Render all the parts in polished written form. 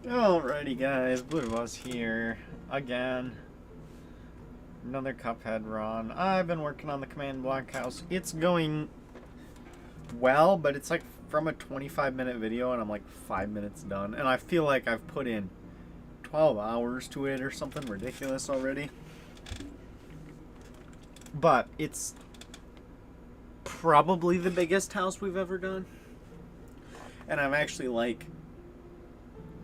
Alrighty guys, Blue Boss here, again. Another Cuphead run. I've been working on the command block house. It's going well, but it's like from a 25-minute video and I'm like 5 minutes done. And I feel like I've put in 12 hours to it or something ridiculous already. But it's probably the biggest house we've ever done. And I'm actually like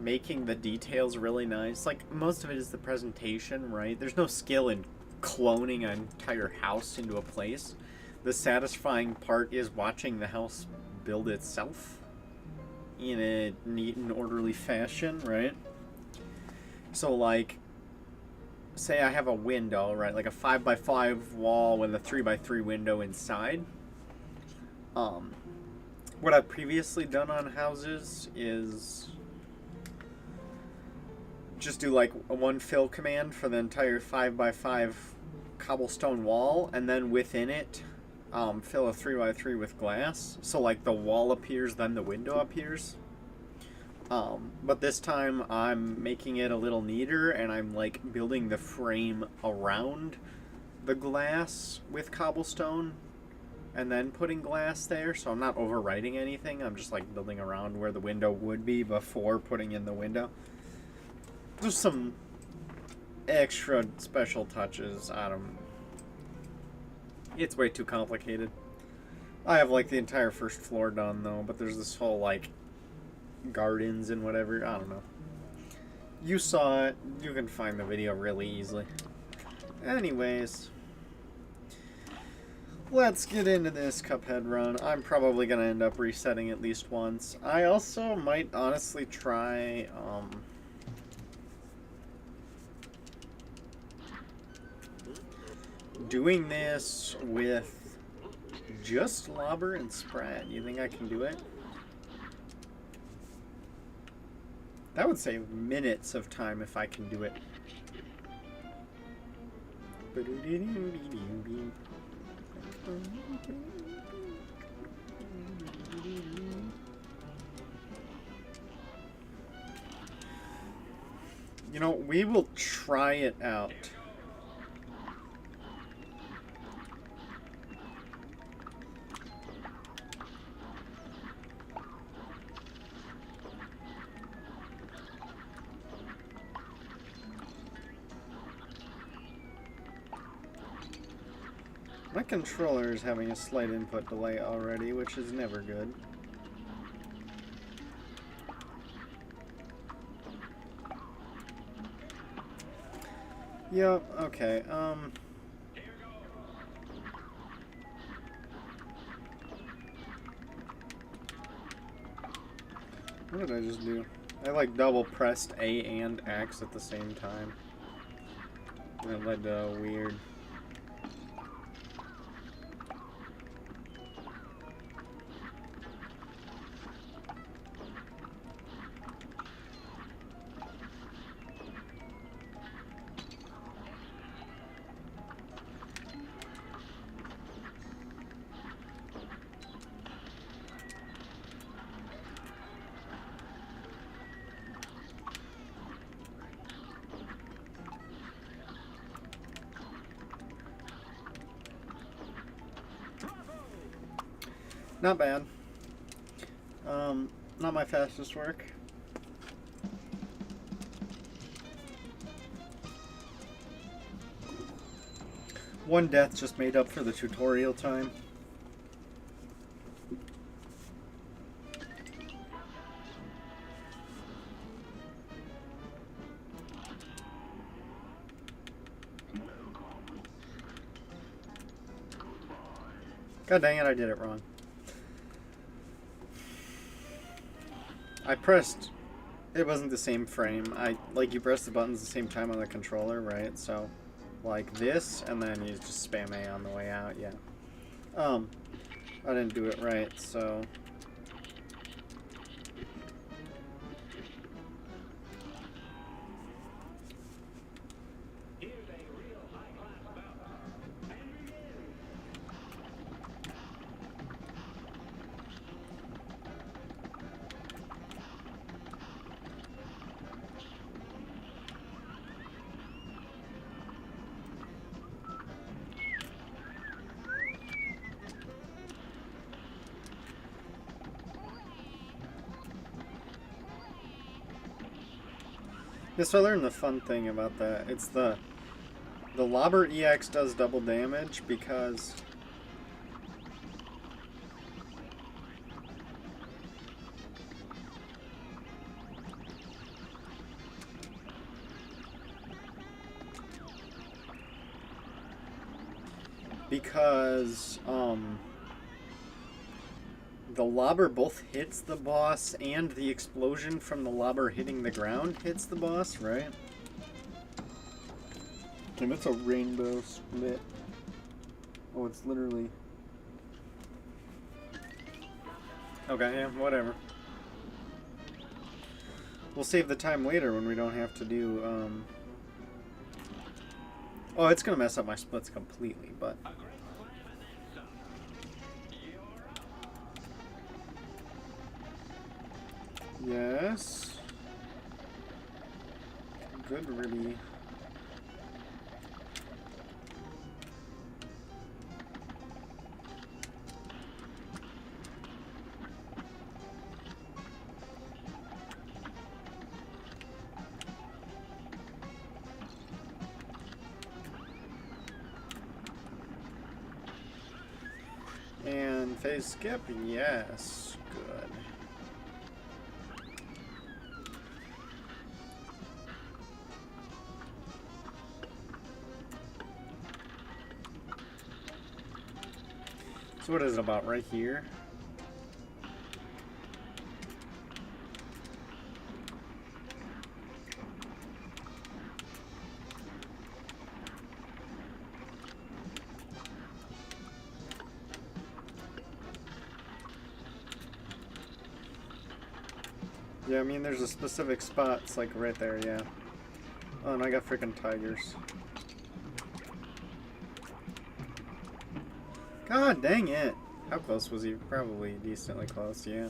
making the details really nice. Like, most of it is the presentation, right? There's no skill in cloning an entire house into a place. The satisfying part is watching the house build itself in a neat and orderly fashion, right? So, like, say I have a window, right? Like a 5x5 wall with a 3x3 window inside. What I've previously done on houses is just do like a one fill command for the entire 5x5 cobblestone wall, and then within it fill a 3x3 with glass, so like the wall appears, then the window appears. But this time I'm making it a little neater, and I'm like building the frame around the glass with cobblestone and then putting glass there, so I'm not overwriting anything. I'm just like building around where the window would be before putting in the window. There's some extra special touches. It's way too complicated. I have like the entire first floor done though, but there's this whole like gardens and whatever. I don't know. You saw it. You can find the video really easily. Anyways, let's get into this Cuphead run. I'm probably gonna end up resetting at least once. I also might honestly try doing this with just Lobber and Sprat. You think I can do it? That would save minutes of time if I can do it. You know, we will try it out. My controller is having a slight input delay already, which is never good. Yep, okay, what did I just do? I like double pressed A and X at the same time. And it led to a weird... Not bad. Not my fastest work. One death just made up for the tutorial time. God dang it, I did it wrong. I pressed... It wasn't the same frame. Like, you press the buttons at the same time on the controller, right? So, like this, and then you just spam A on the way out, yeah. I didn't do it right, so... Yes, I learned the fun thing about that. It's the Lobber EX does double damage because the lobber both hits the boss and the explosion from the lobber hitting the ground hits the boss, right? And it's a rainbow split. Oh, it's literally... Okay, yeah, whatever. We'll save the time later when we don't have to do, Oh, it's gonna mess up my splits completely, but... Yes. Good, really. And phase skip, yes. Good. So what is it about right here? Yeah, I mean, there's a specific spot. It's like right there, yeah. Oh, and I got freaking tigers. God dang it. How close was he? Probably decently close, yeah.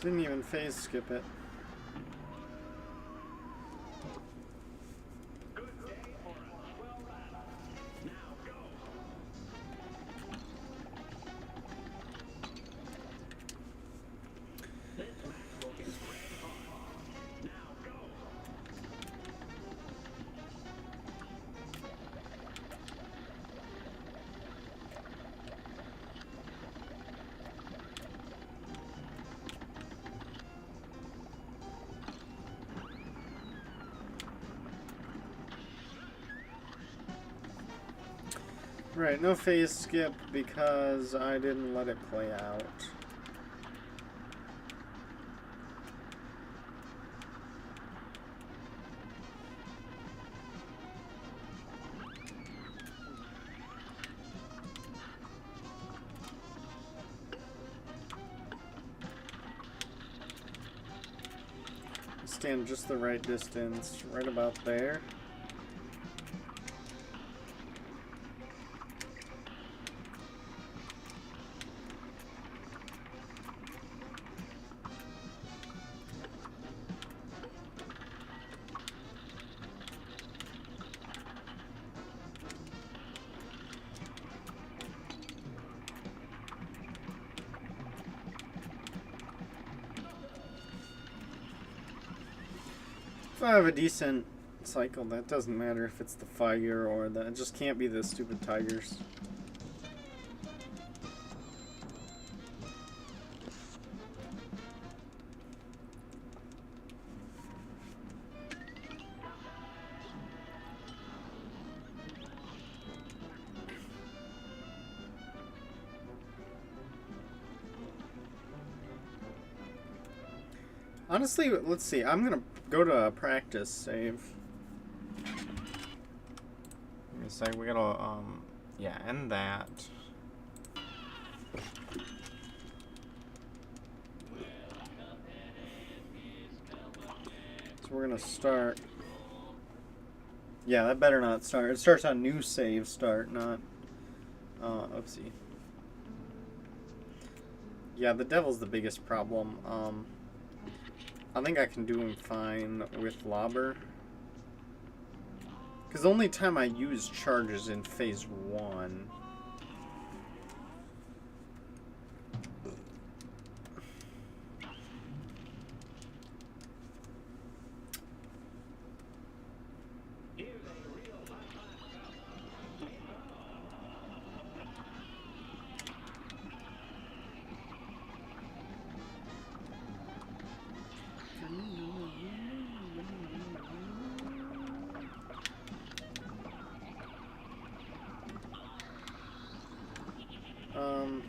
Didn't even phase skip it. Right, no phase skip because I didn't let it play out. Stand just the right distance, right about there. If I have a decent cycle, that doesn't matter if it's the fire or the... It just can't be the stupid tigers. Honestly, let's see. I'm gonna go to a practice save. Let me say we gotta yeah, end that. So we're gonna start. Yeah, that better not start. It starts on new save start, not. Oopsie. Yeah, the devil's the biggest problem. I think I can do him fine with Lobber. Because the only time I use charges in phase 1.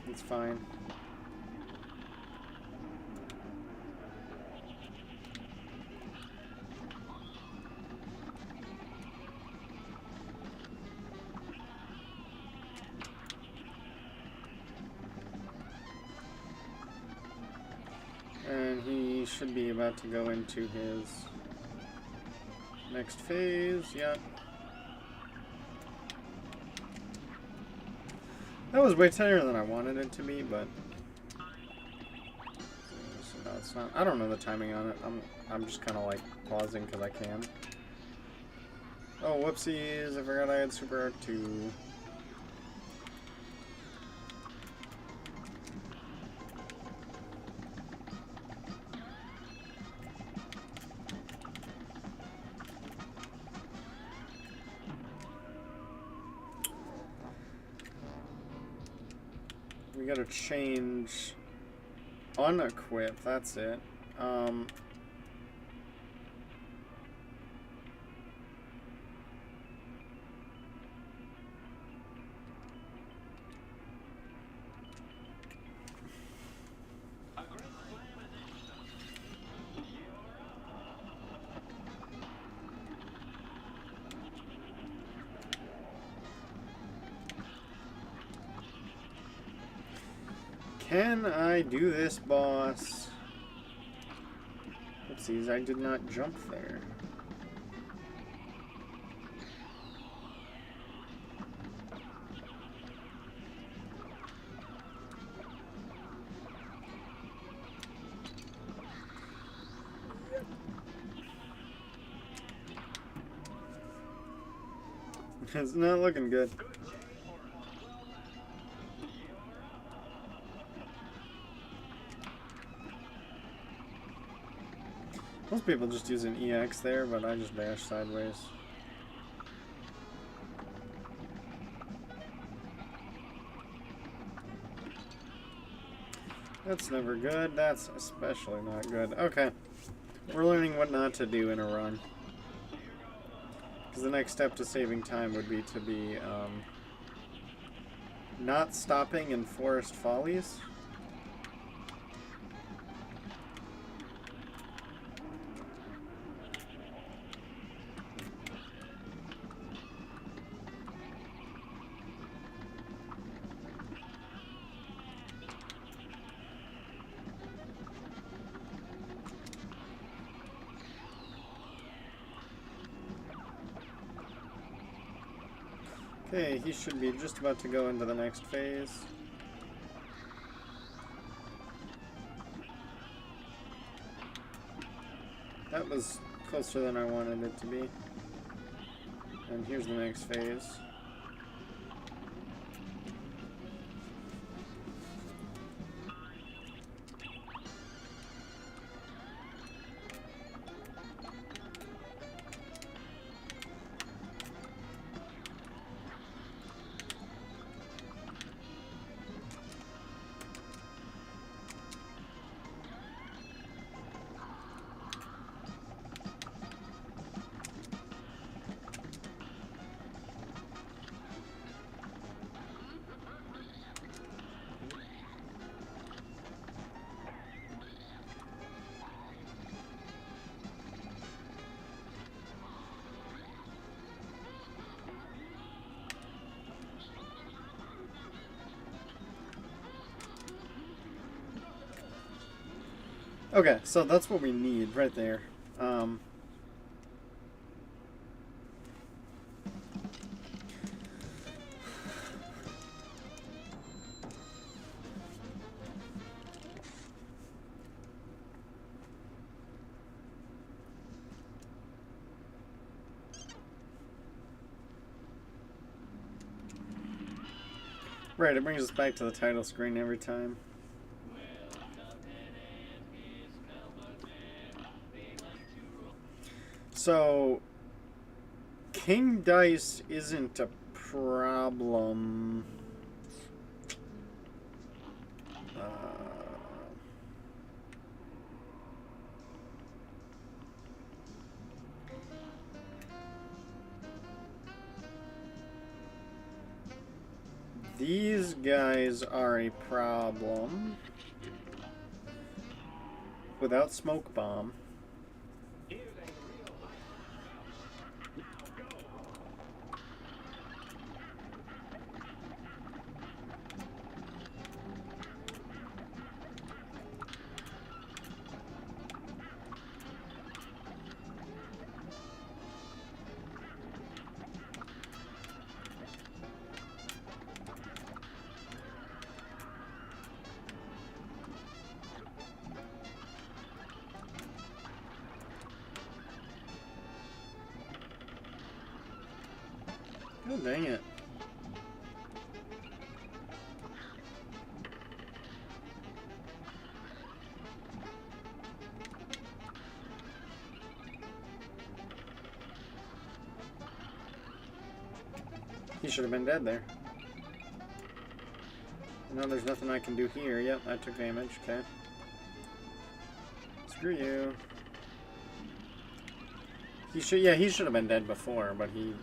It's fine. And he should be about to go into his next phase. Yep. That was way tighter than I wanted it to be, but no, it's not. I don't know the timing on it. I'm just kind of like pausing because I can. Oh, whoopsies! I forgot I had Super Art 2. We gotta change unequip, that's it. Can I do this, boss? Oopsies, I did not jump there. It's not looking good. Most people just use an EX there, but I just dash sideways. That's never good. That's especially not good. Okay. We're learning what not to do in a run. Because the next step to saving time would be to be not stopping in Forest Follies. Okay, he should be just about to go into the next phase. That was closer than I wanted it to be. And here's the next phase. Okay, so that's what we need right there. Right, it brings us back to the title screen every time. So, King Dice isn't a problem. These guys are a problem. Without Smoke Bomb. Oh, dang it. He should have been dead there. No, there's nothing I can do here. Yep, I took damage. Okay. Screw you. He should have been dead before, but he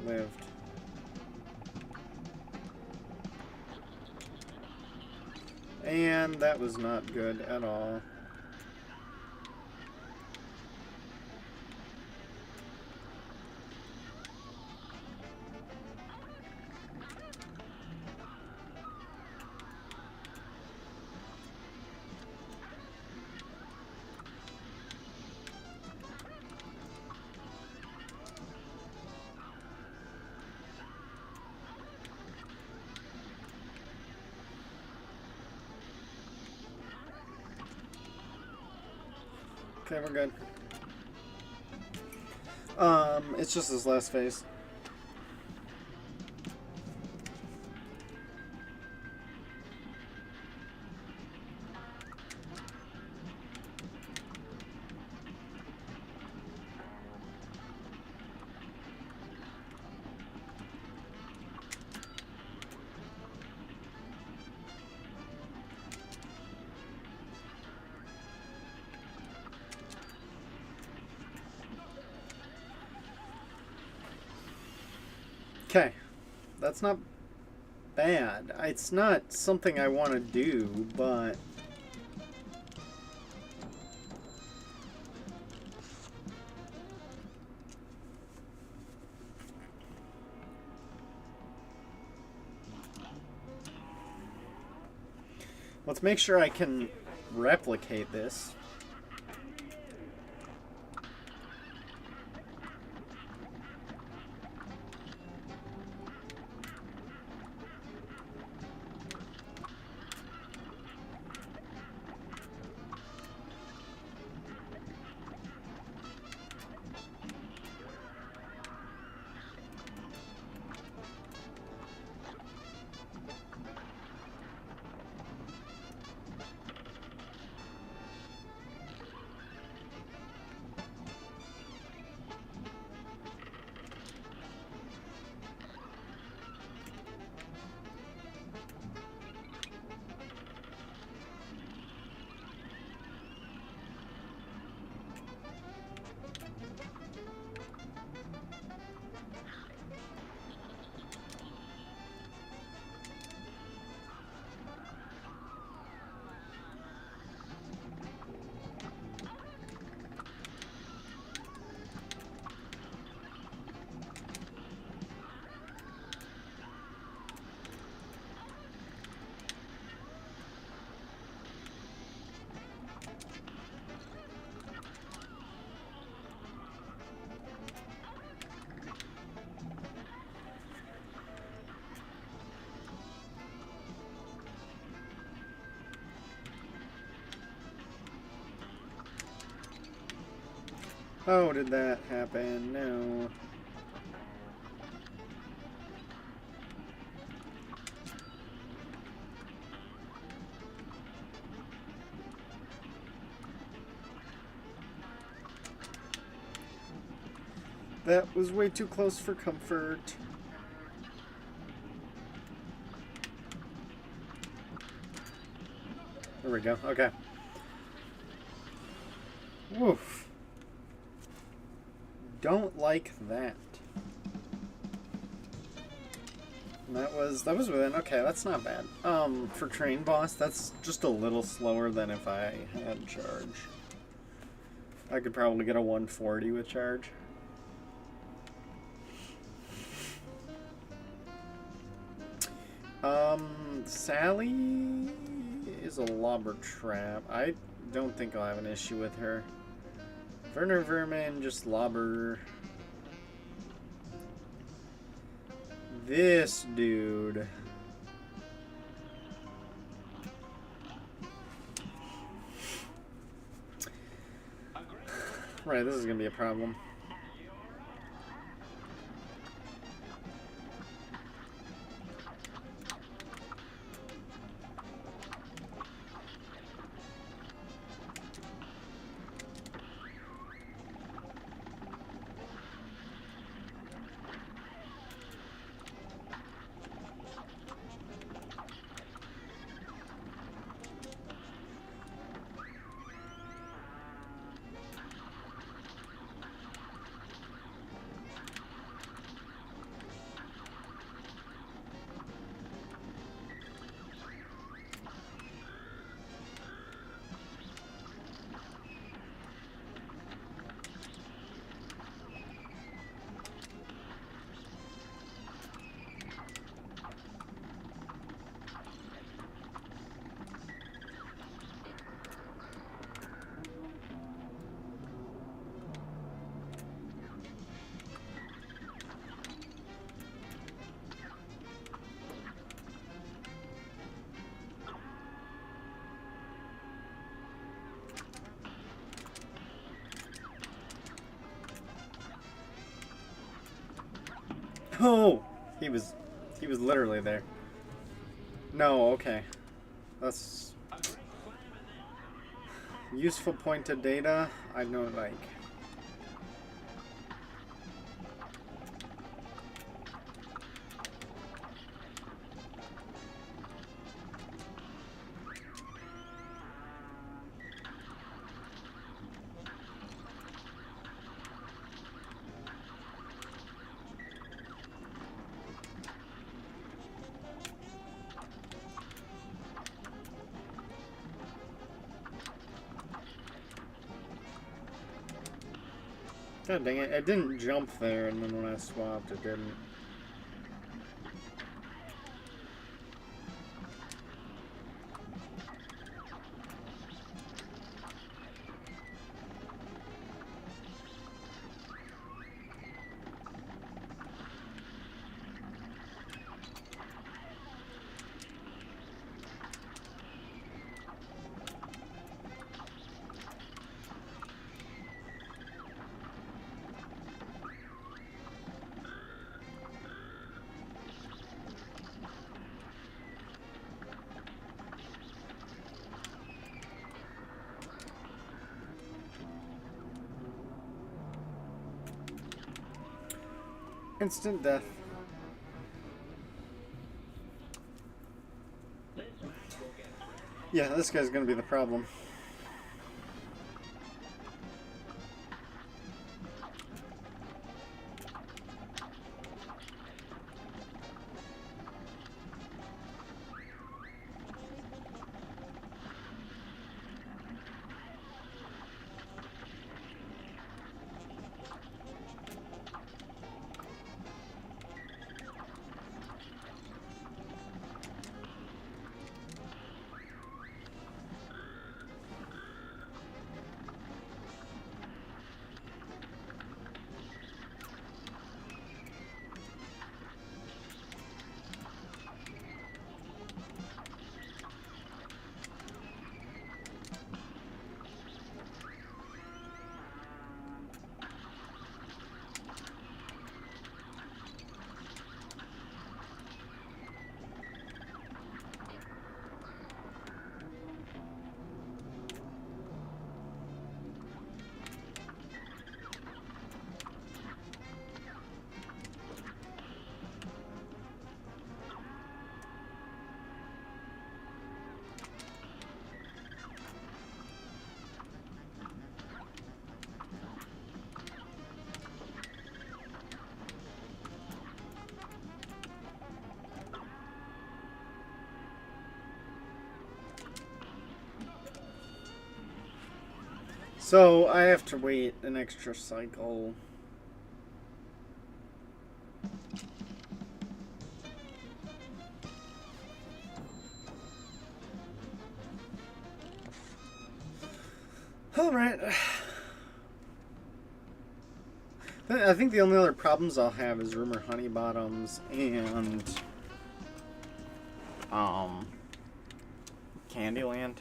lived. And that was not good at all. Okay, we're good. It's just this last phase. Okay, that's not bad. It's not something I want to do, but let's make sure I can replicate this. Oh, did that happen? No. That was way too close for comfort. There we go. Okay. Woof. Don't like that. And that was within. Okay, that's not bad. For train boss, that's just a little slower than if I had charge. I could probably get a 140 with charge. Sally is a lobber trap. I don't think I'll have an issue with her. Werner Vermin, just lobber. This dude. Right, this is gonna be a problem. Oh, he was literally there. No, okay. That's useful point of data. I don't like. God dang it, it didn't jump there, and then when I swapped, it didn't. Instant death. Yeah, this guy's gonna be the problem. So I have to wait an extra cycle. Alright. I think the only other problems I'll have is Rumor Honey Bottoms and Candyland.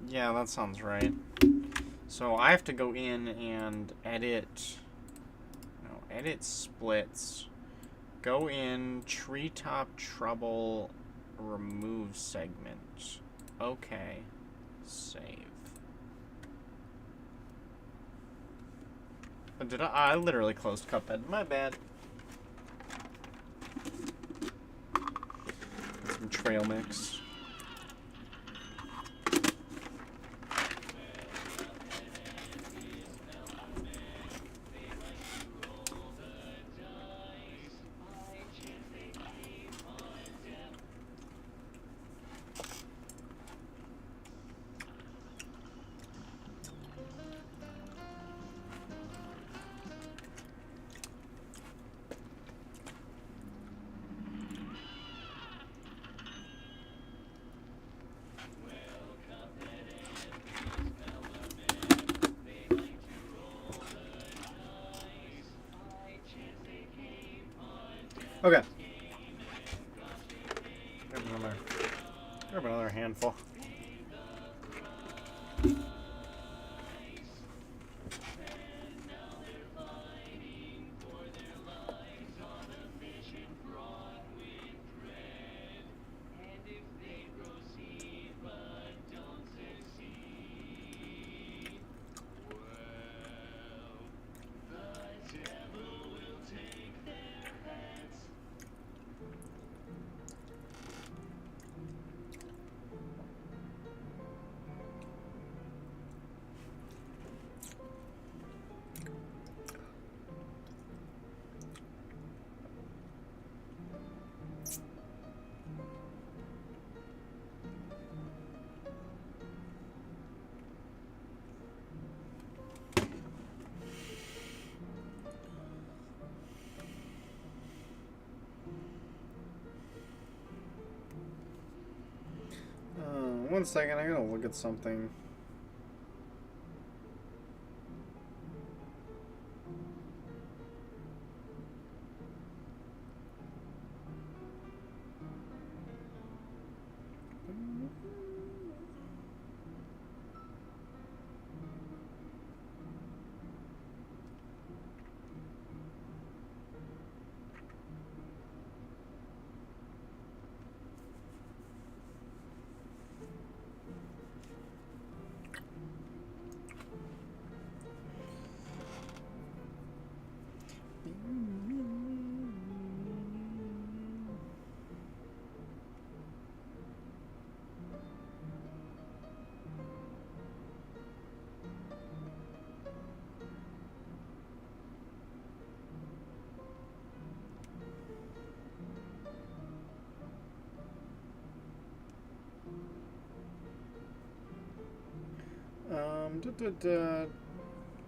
Yeah, that sounds right. So I have to go in and edit splits. Go in Treetop Trouble, remove segment. Okay. Save. Did I literally closed Cuphead. My bad. Some trail mix. Okay. Grab another handful. One second, I gotta look at something.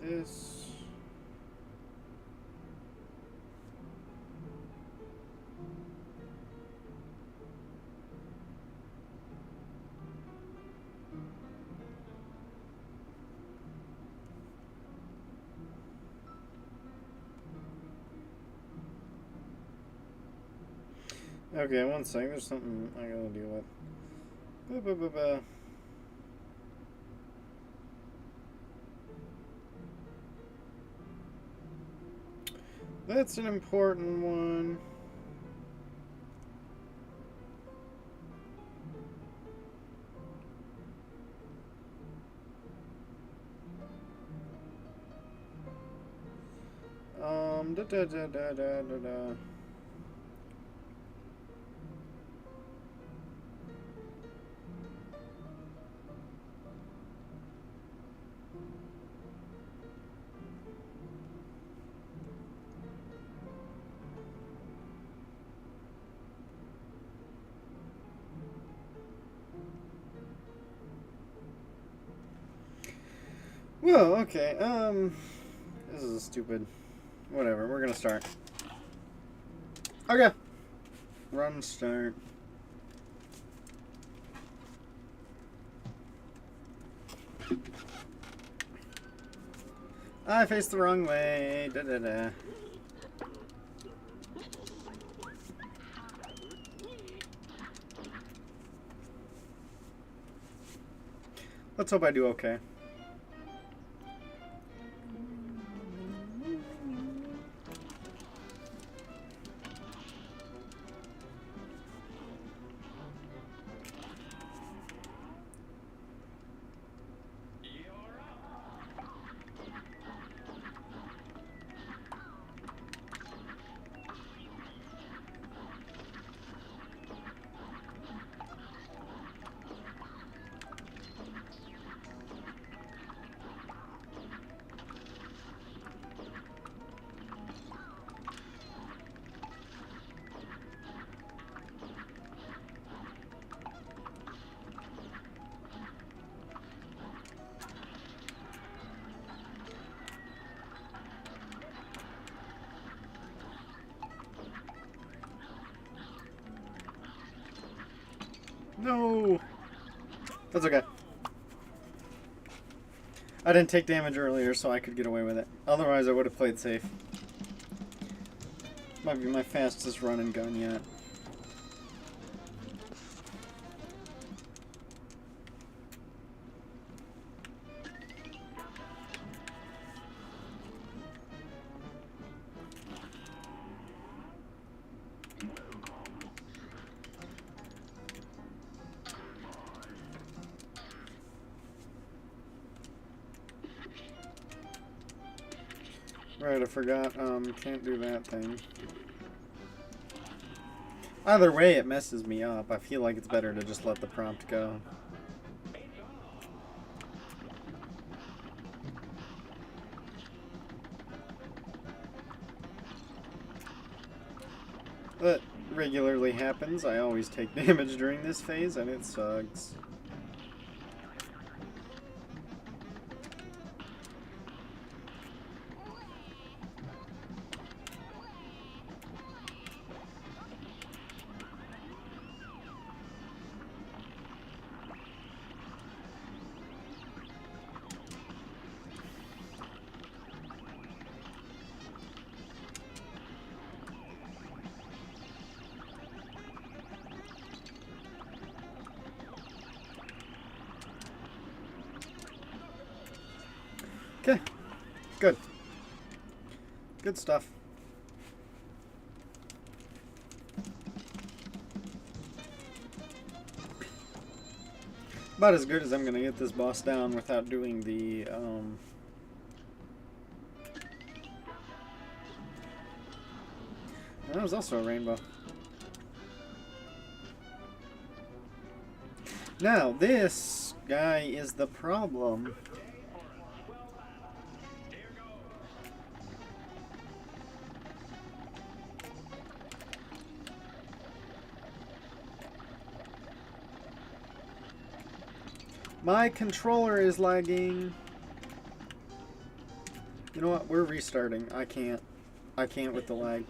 This. Okay, one second. There's something I gotta deal with. That's an important one. Da da da da da da da. Whoa, okay, this is stupid. Whatever, we're gonna start. Okay. Run, start. I faced the wrong way. Da da da. Let's hope I do okay. No! That's okay. I didn't take damage earlier, so I could get away with it. Otherwise, I would have played safe. Might be my fastest run and gun yet. Right, I forgot, can't do that thing. Either way, it messes me up. I feel like it's better to just let the prompt go. That regularly happens. I always take damage during this phase, and it sucks. Okay, good. Good stuff. About as good as I'm gonna get this boss down without doing the, That was also a rainbow. Now, this guy is the problem. My controller is lagging. You know what? We're restarting. I can't. I can't with the lag.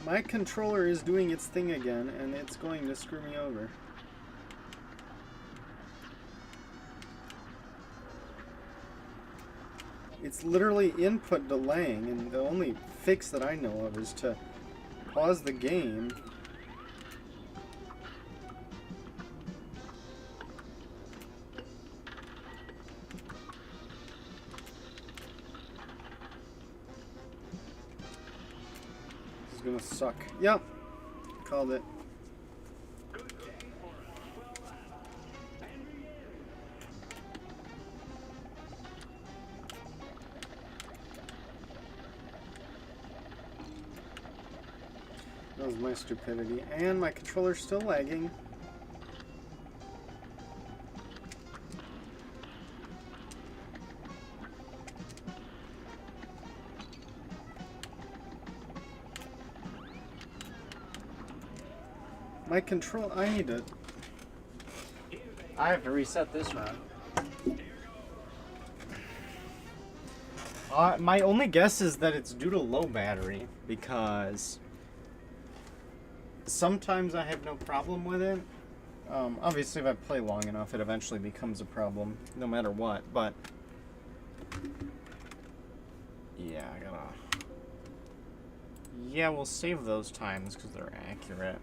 My controller is doing its thing again, and it's going to screw me over. It's literally input delaying, and the only fix that I know of is to pause the game. Gonna suck. Yep. Called it. That was my stupidity. And my controller's still lagging. My control... I need to... I have to reset this round. My only guess is that it's due to low battery, because sometimes I have no problem with it. Obviously, if I play long enough, it eventually becomes a problem, no matter what, but... Yeah, I gotta... Yeah, we'll save those times, because they're accurate.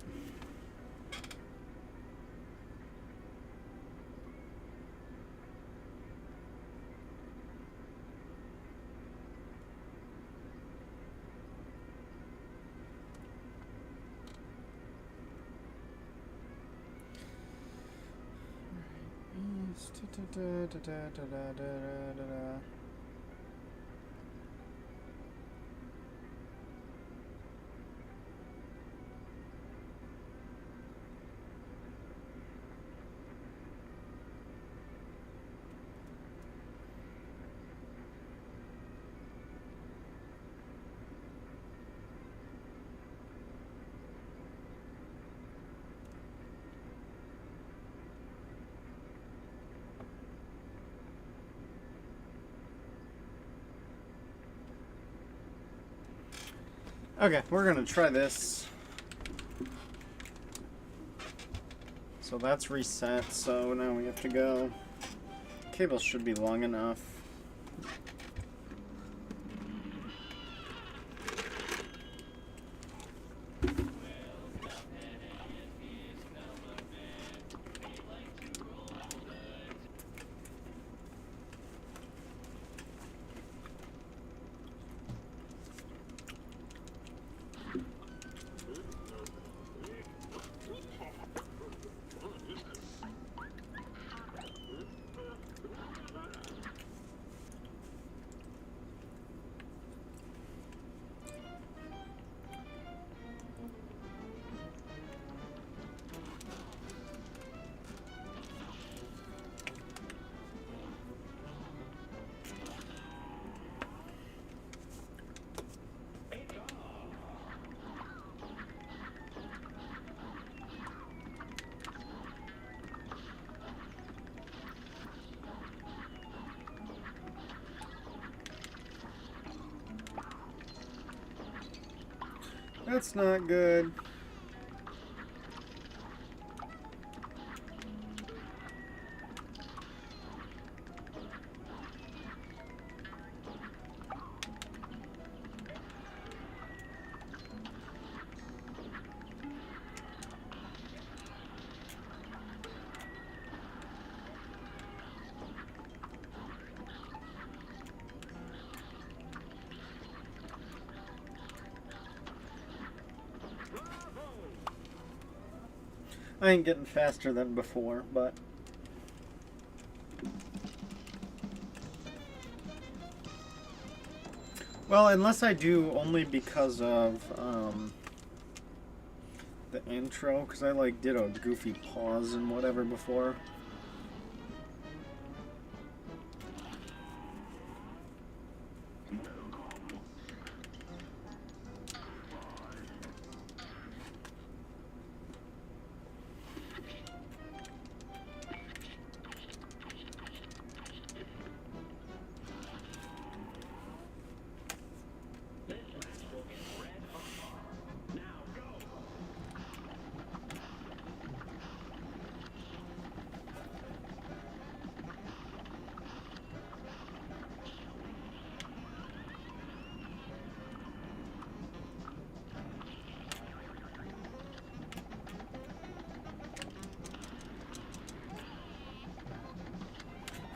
Okay, we're gonna try this. So that's reset, so now we have to go. Cable should be long enough. That's not good. I ain't getting faster than before, but... Well, unless I do only because of, the intro, because I, like, did a goofy pause and whatever before.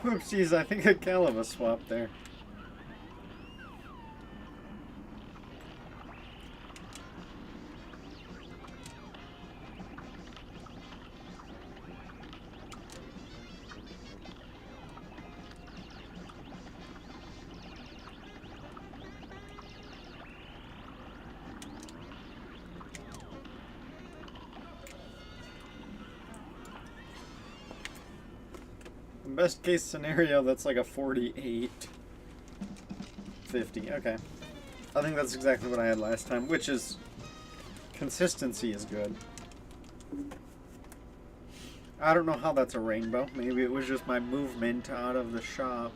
Whoopsies, I think a Calibur swap there. best case scenario, that's like a 48. 50, okay. I think that's exactly what I had last time, which is... Consistency is good. I don't know how that's a rainbow. Maybe it was just my movement out of the shop.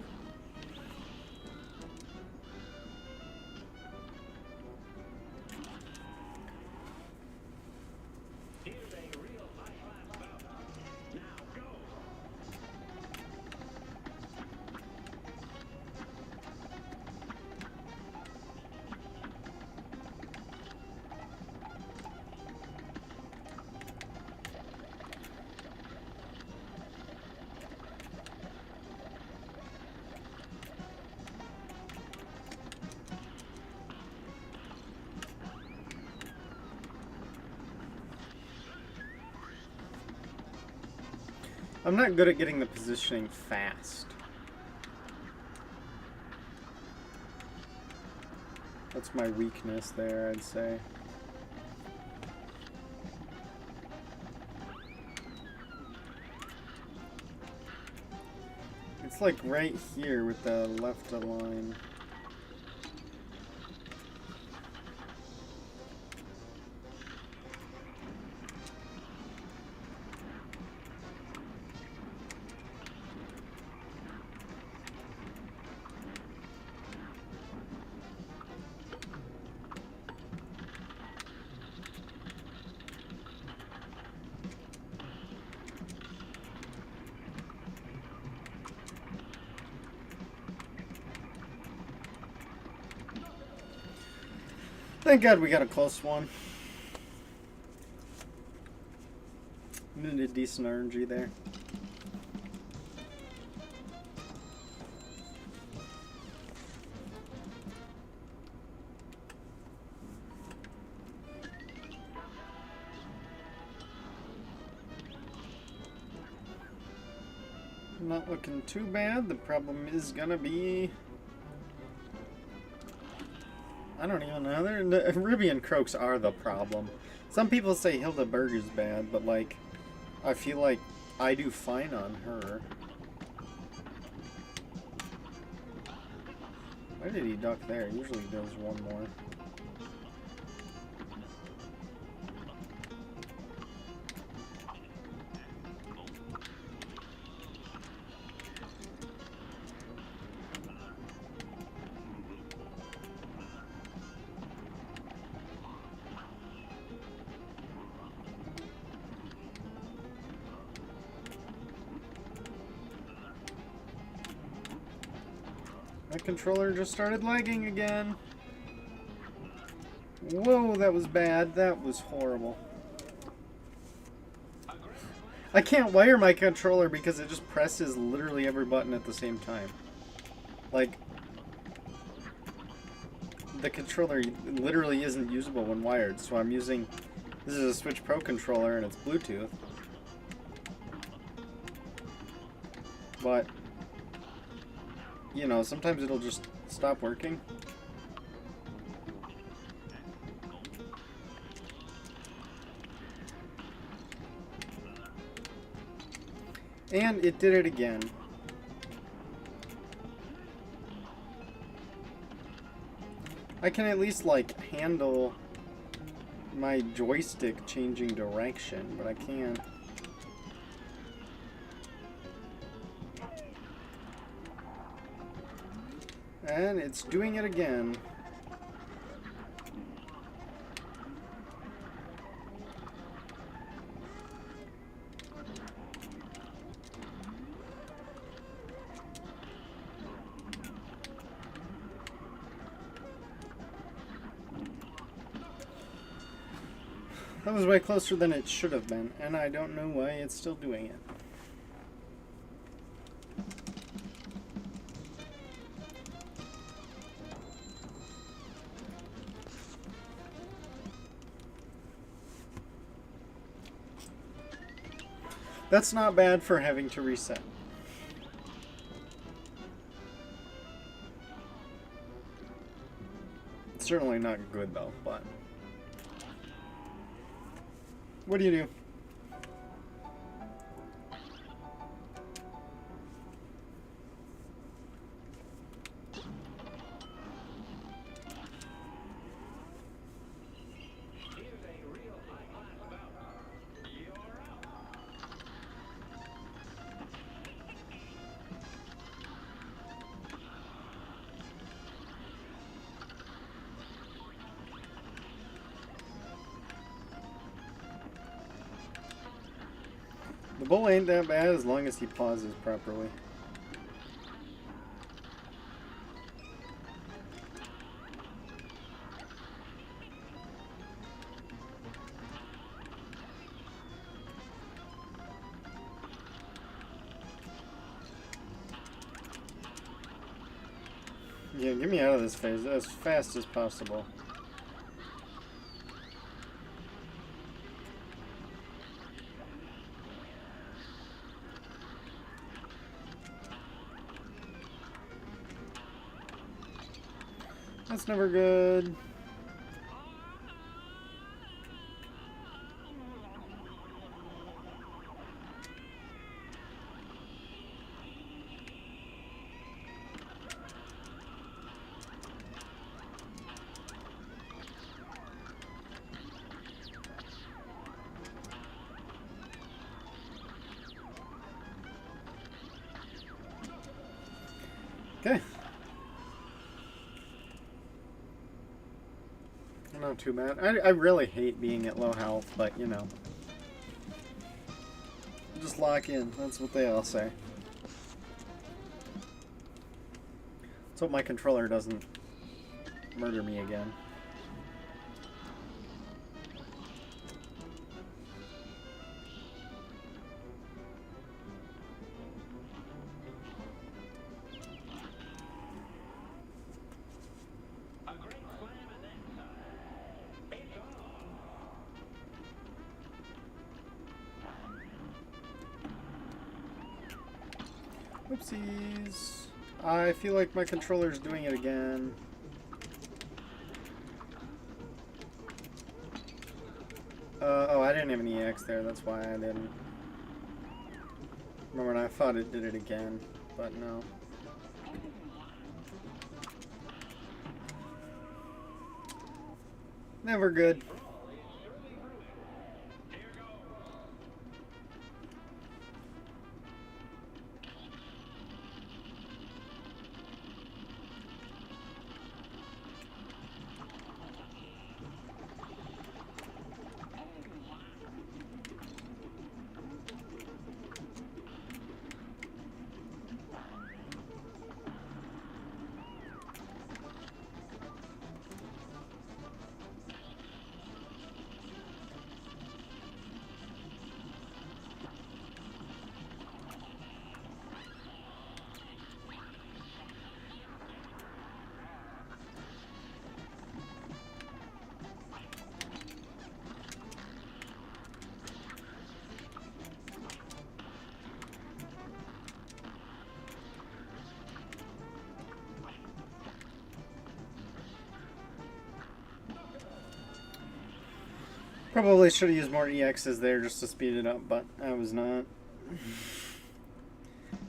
I'm not good at getting the positioning fast. That's my weakness there, I'd say. It's like right here with the left align. Thank God we got a close one. Needed decent RNG there. Not looking too bad. The problem is gonna be... I don't even know. The Ruby and Croaks are the problem. Some people say Hildeberg is bad, but like, I feel like I do fine on her. Why did he duck there? Usually he does one more. My controller just started lagging again. Whoa, that was bad. That was horrible. I can't wire my controller because it just presses literally every button at the same time. Like, the controller literally isn't usable when wired, so I'm using... This is a Switch Pro controller and it's Bluetooth. But... you know, sometimes it'll just stop working. And it did it again. I can at least, like, handle my joystick changing direction, but I can't. And it's doing it again. That was way closer than it should have been, and I don't know why it's still doing it. That's not bad for having to reset. It's certainly not good though, but... What do you do? The bull ain't that bad as long as he pauses properly. Yeah, get me out of this phase as fast as possible. That's never good. Okay. Not too bad. I really hate being at low health, but you know. Just lock in. That's what they all say. Let's hope my controller doesn't murder me again. Oopsies. I feel like my controller's doing it again. Oh, I didn't have an EX there, that's why I didn't. Remember, I thought it did it again, but no. Never good. Probably should have used more EXs there just to speed it up, but I was not.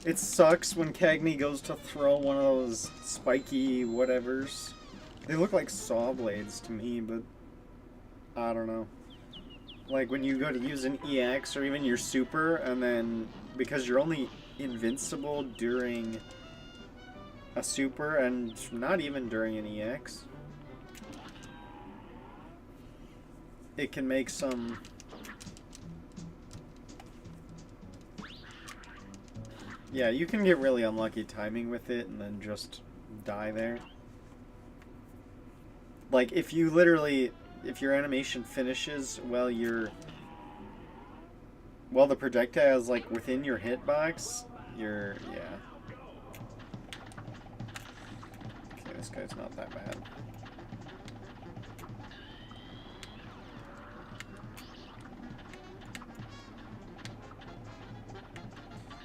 It sucks when Cagney goes to throw one of those spiky whatevers. They look like saw blades to me, but I don't know. Like when you go to use an EX or even your super, and then because you're only invincible during a super and not even during an EX, it can make some yeah, you can get really unlucky timing with it and then just die there. Like if you literally, if your animation finishes while the projectile is like within your hitbox, yeah. Okay, this guy's not that bad.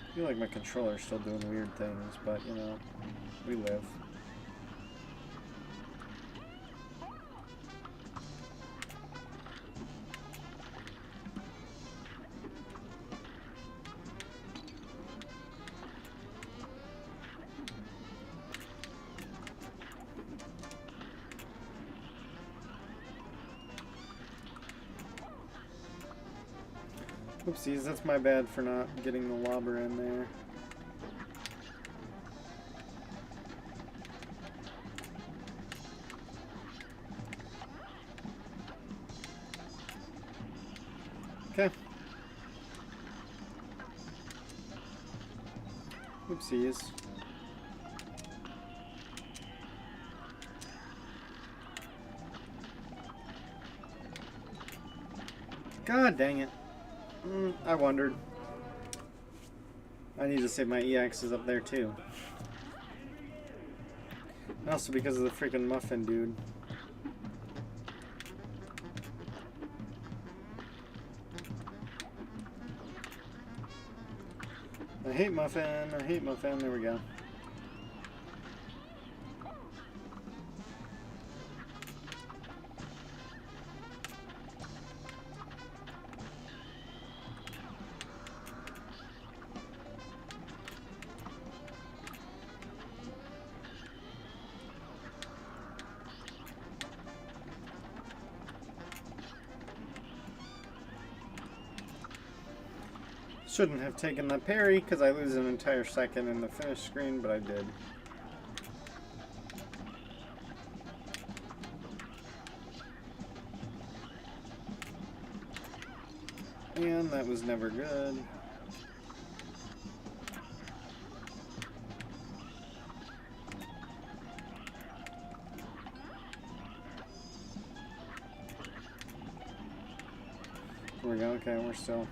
I feel like my controller's still doing weird things, but you know, we live. Oopsies, that's my bad for not getting the lobber in there. Okay. Oopsies. God dang it. I wondered. I need to save my EXs up there too. Also because of the freaking muffin dude. I hate muffin, I hate muffin, there we go. Shouldn't have taken that parry because I lose an entire second in the finish screen, but I did. And that was never good. There we go, okay, we're still...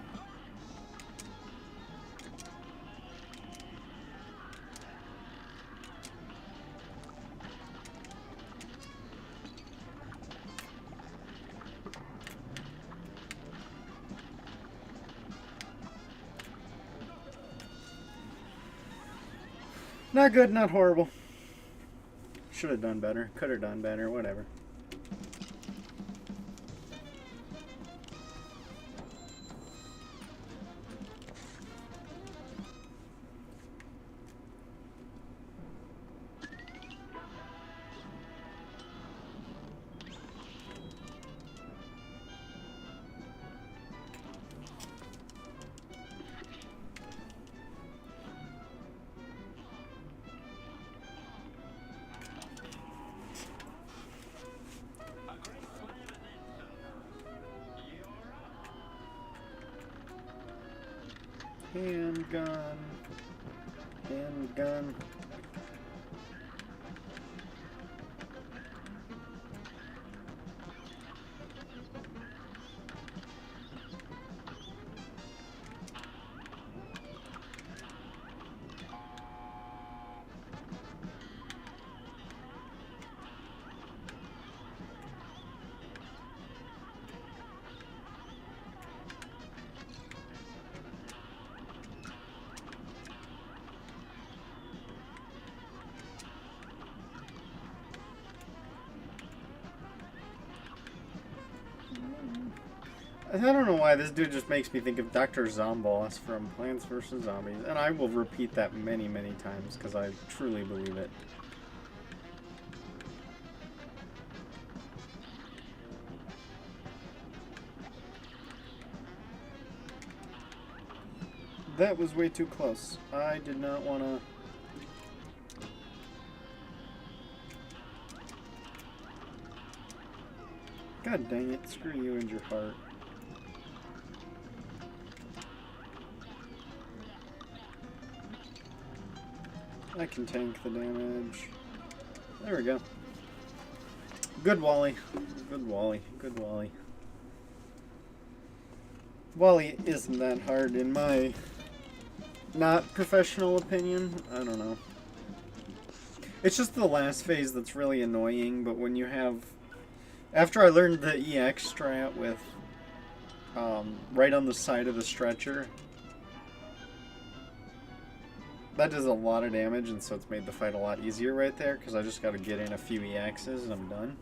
Not good, not horrible. Should have done better. Could have done better, whatever. Handgun. Handgun. I don't know why this dude just makes me think of Dr. Zomboss from Plants vs. Zombies, and I will repeat that many, many times because I truly believe it. That was way too close. I did not want to... God dang it, screw you and your heart. I can tank the damage. There we go. Good Wally. Good Wally. Good Wally. Wally isn't that hard in my not professional opinion. I don't know. It's just the last phase that's really annoying, but when you have... After I learned the EX strat with right on the side of the stretcher, that does a lot of damage, and so it's made the fight a lot easier right there, because I just got to get in a few EXs and I'm done.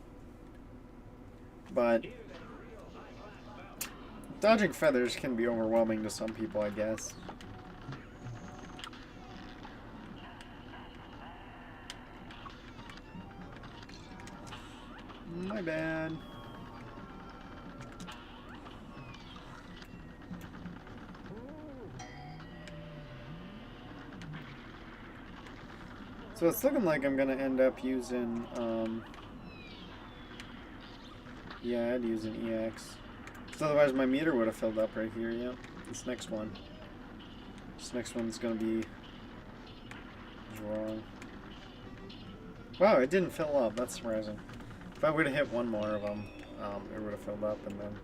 But dodging feathers can be overwhelming to some people, I guess. My bad. So it's looking like I'm gonna end up using, yeah, I'd use an EX. Because otherwise my meter would have filled up right here, yep. This next one. This next one's gonna be is wrong. Wow, it didn't fill up. That's surprising. If I would have hit one more of them, it would have filled up and then...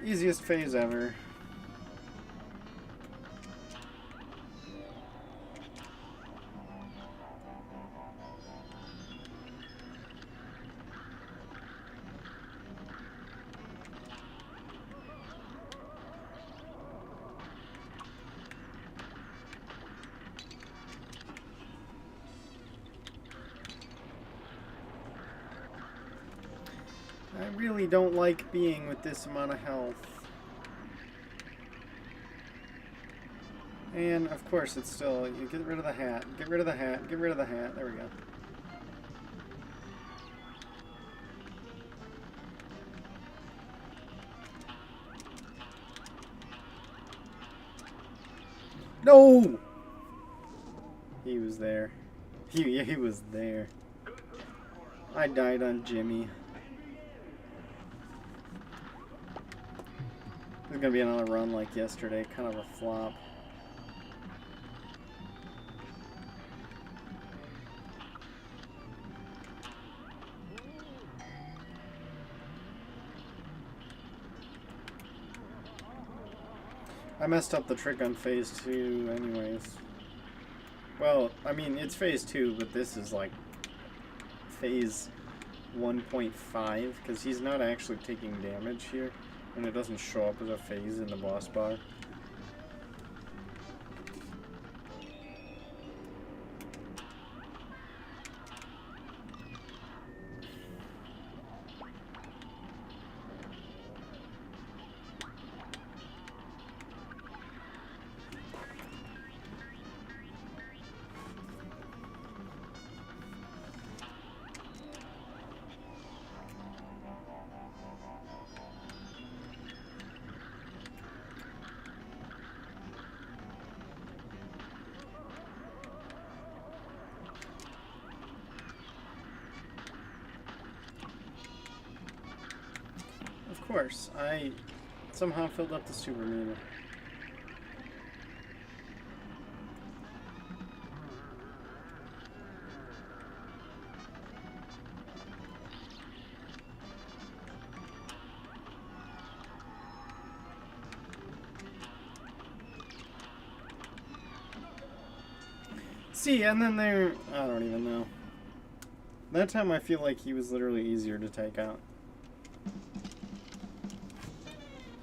Easiest phase ever. I really don't like being with this amount of health. And, of course, it's still... You get rid of the hat. Get rid of the hat. Get rid of the hat. There we go. No! He was there. He was there. I died on Jimmy. This is gonna be another run like yesterday, kind of a flop. I messed up the trick on phase 2 anyways. Well, I mean, it's phase 2, but this is like phase 1.5, because he's not actually taking damage here, and it doesn't show up as a phase in the boss bar. Of course, I somehow filled up the super meter. See, and then there... I don't even know. That time I feel like he was literally easier to take out.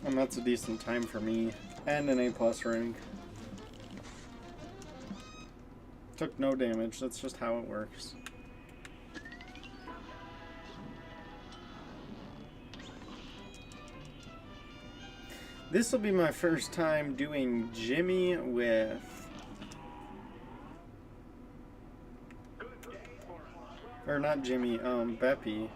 And that's a decent time for me. And an A+ rank. Took no damage, that's just how it works. This will be my first time doing Jimmy with... Or not Jimmy, Beppy.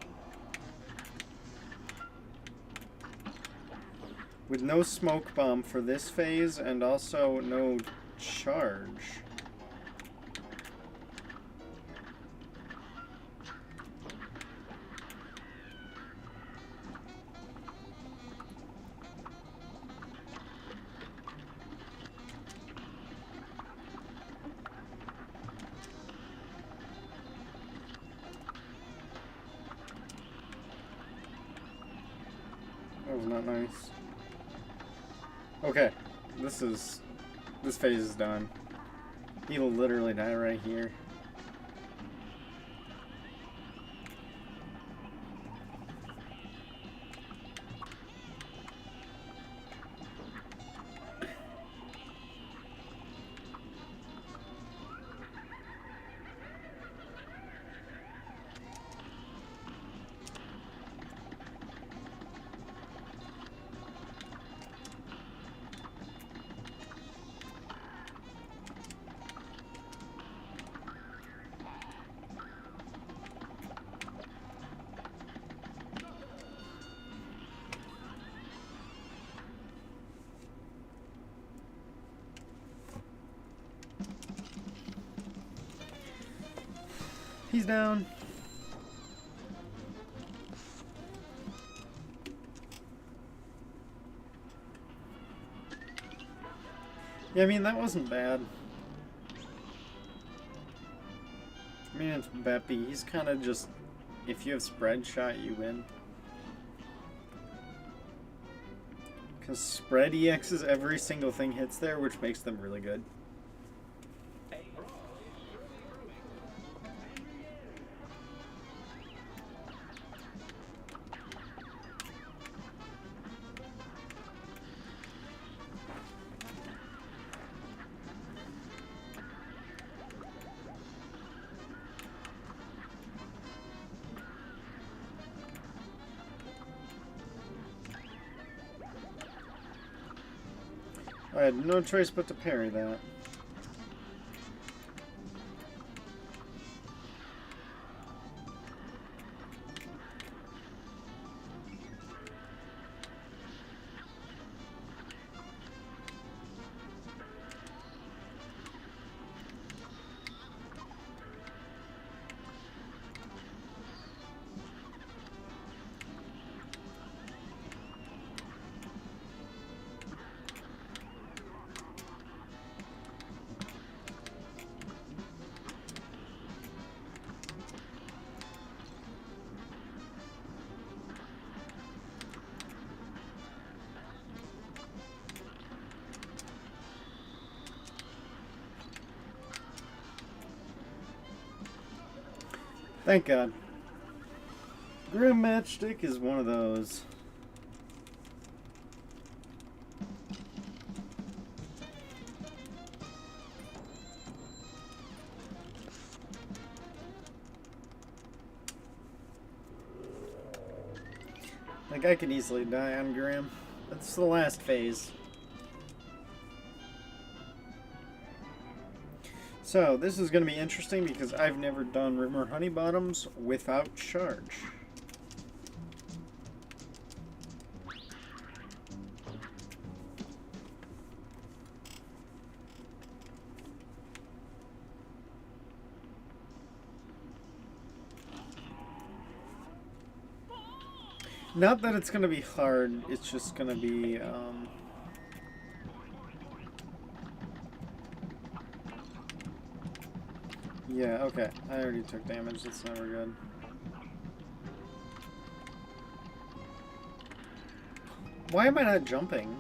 With no smoke bomb for this phase, and also no charge. That was not nice. Okay, this phase is done. He'll literally die right here. He's down. Yeah, I mean, that wasn't bad. I mean, it's Beppy. He's kind of just... If you have spread shot, you win. Because spread EXs, every single thing hits there, which makes them really good. I had no choice but to parry that. Thank God. Grim Matchstick is one of those. Like, I could easily die on Grim. That's the last phase. So, this is going to be interesting because I've never done Rimmer Honeybottoms without charge. Not that it's going to be hard, it's just going to be, yeah, okay. I already took damage, that's never good. Why am I not jumping?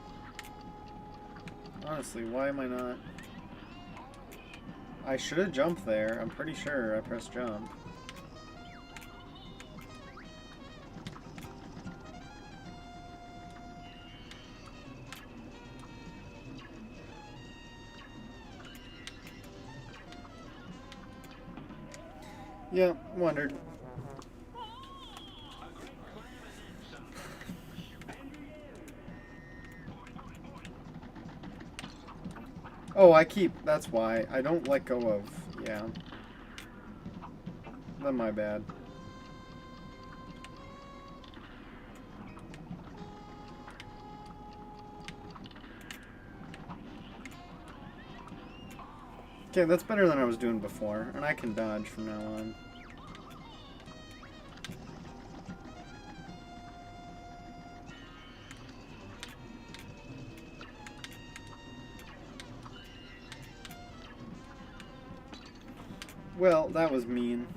Honestly, why am I not? I should have jumped there. I'm pretty sure I pressed jump. Yeah, wondered. Oh, that's why. I don't let go of, yeah. Then my bad. Okay, that's better than I was doing before, and I can dodge from now on. Well, that was mean.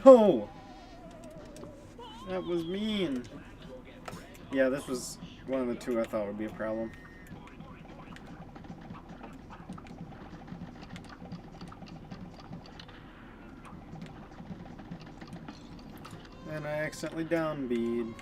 No! That was mean. Yeah, this was one of the two I thought would be a problem. And I accidentally downbeat.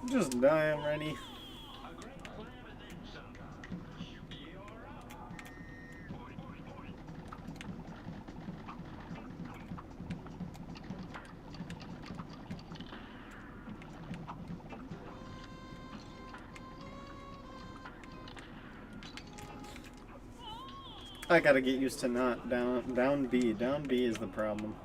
Just die already. I gotta get used to not down B. Down B is the problem.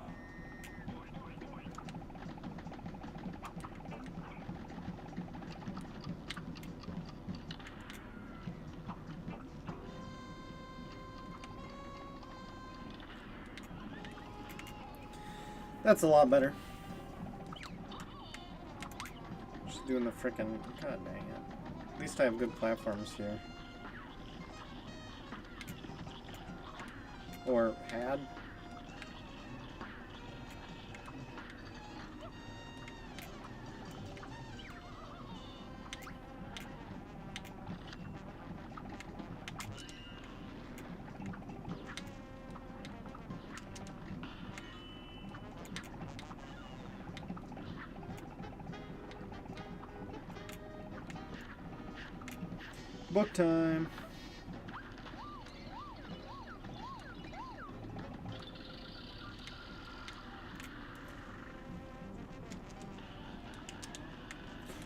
That's a lot better. Just doing the frickin'... God dang it. At least I have good platforms here. Or had. Book time.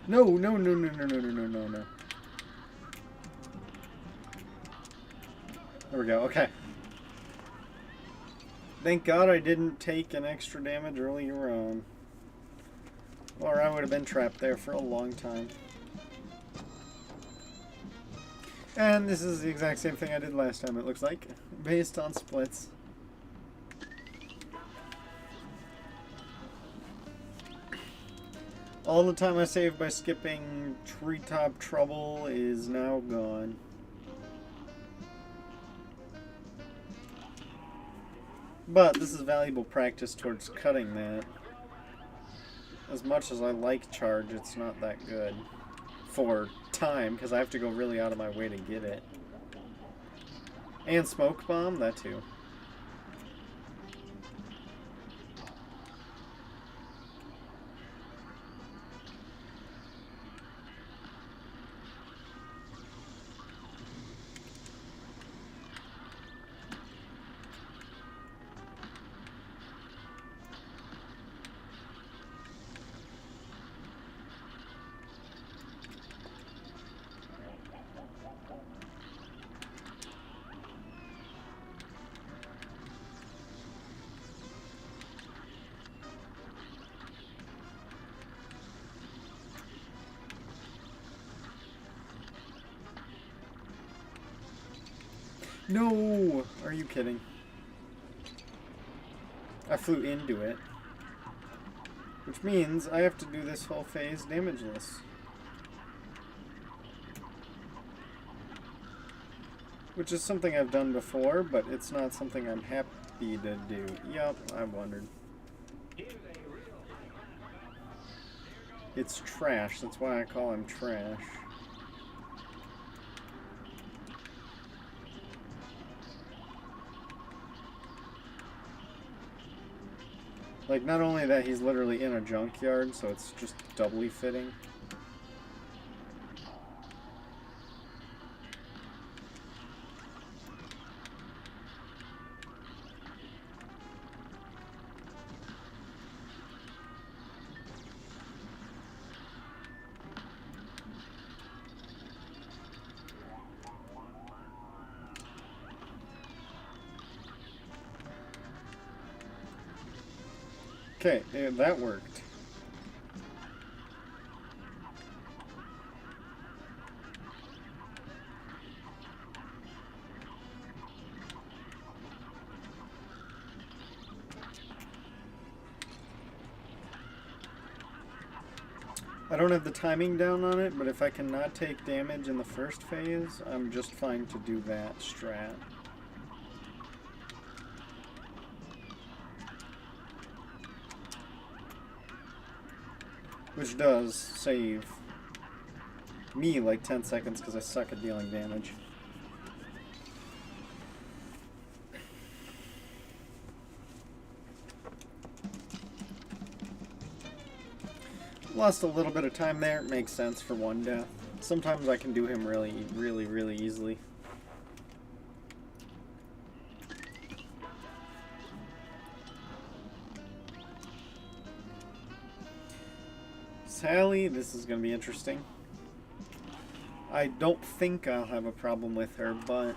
No, no, no, no, no, no, no, no, no, no. There we go, okay. Thank God I didn't take an extra damage earlier on. Or I would have been trapped there for a long time. And this is the exact same thing I did last time, it looks like. Based on splits. All the time I saved by skipping Treetop Trouble is now gone. But this is valuable practice towards cutting that. As much as I like Charge, it's not that good. For time, because I have to go really out of my way to get it. And Smoke Bomb, that too. No! Are you kidding? I flew into it. Which means I have to do this whole phase damageless. Which is something I've done before, but it's not something I'm happy to do. Yup, I wondered. It's trash, that's why I call him trash. Like, not only that, he's literally in a junkyard, so it's just doubly fitting. Okay, yeah, that worked. I don't have the timing down on it, but if I cannot take damage in the first phase, I'm just fine to do that strat. Which does save me like 10 seconds because I suck at dealing damage. Lost a little bit of time there. It makes sense for one death. Sometimes I can do him really easily. Sally, this is going to be interesting. I don't think I'll have a problem with her, but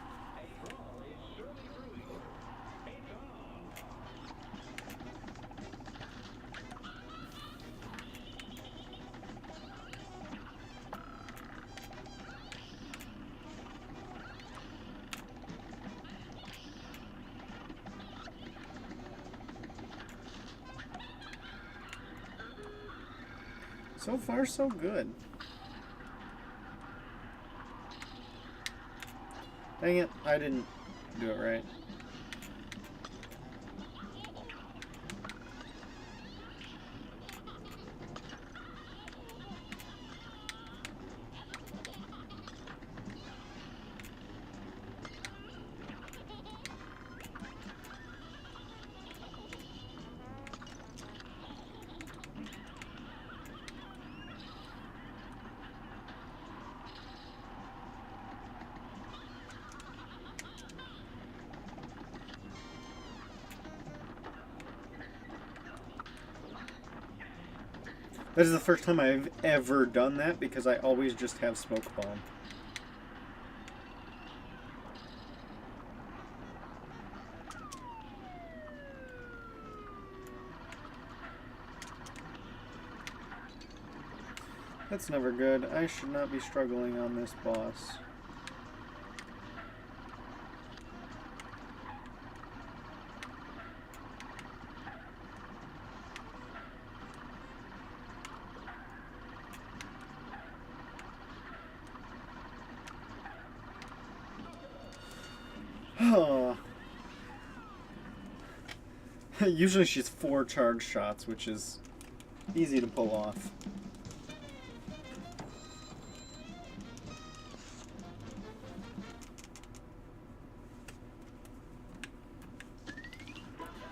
So far, so good. Dang it, I didn't do it right. That is the first time I've ever done that because I always just have smoke bomb. That's never good. I should not be struggling on this boss. Usually she's 4 charge shots, which is easy to pull off.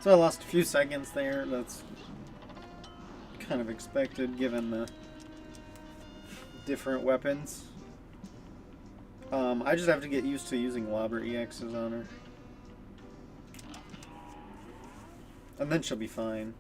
So I lost a few seconds there. That's kind of expected given the different weapons. I just have to get used to using Lobber EXs on her. And then she'll be fine.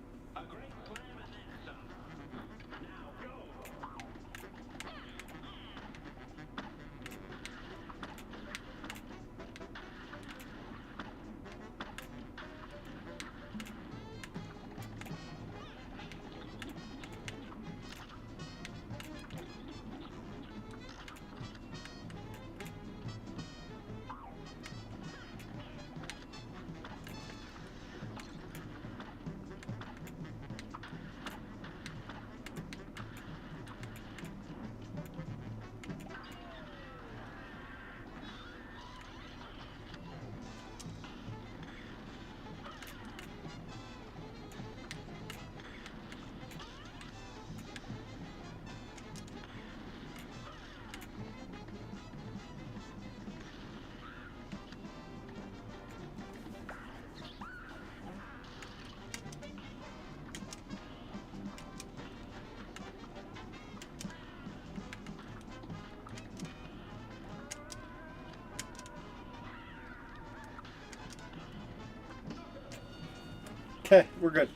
Okay, we're good.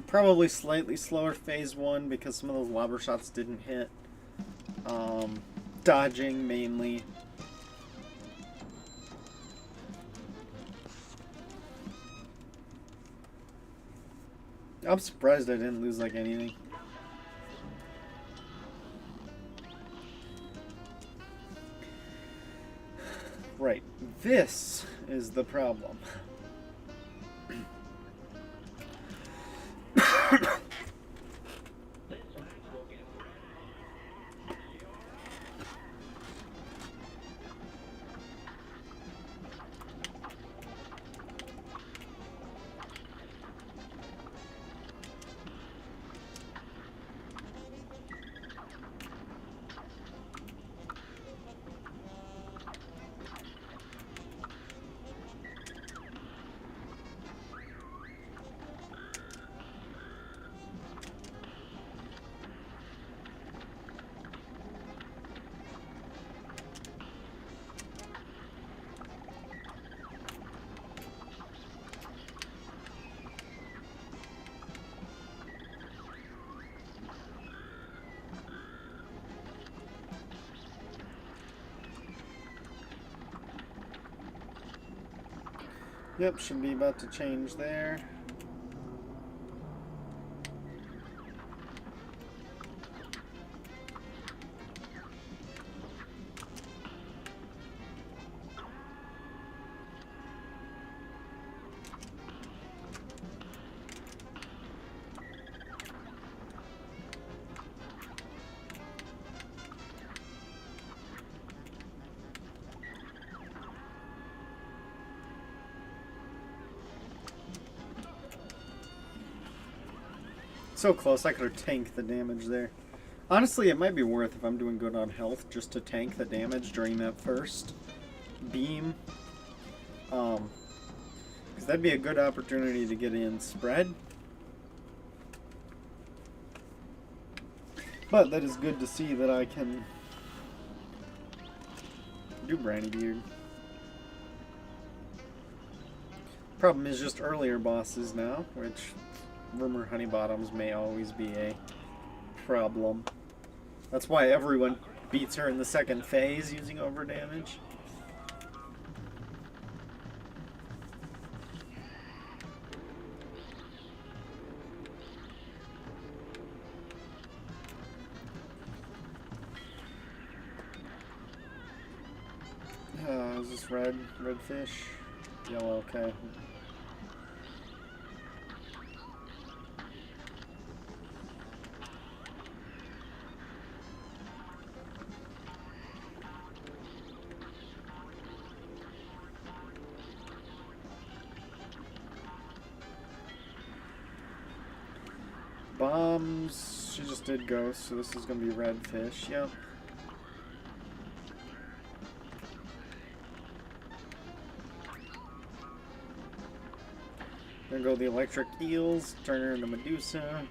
Probably slightly slower phase 1 because some of those lobber shots didn't hit. Dodging mainly. I'm surprised I didn't lose like anything. Right, this is the problem. Yep, should be about to change there. So close, I could have tanked the damage there. Honestly, it might be worth, if I'm doing good on health, just to tank the damage during that first beam. Because that'd be a good opportunity to get in spread. But that is good to see that I can do Briny Beard. Problem is just earlier bosses now, which rumor Honeybottoms may always be a problem. That's why everyone beats her in the second phase using overdamage. Is this red? Red fish? Yellow, okay. Bombs, she just did ghost, so this is gonna be red fish, yep. Then go the electric eels, turn her into Medusa.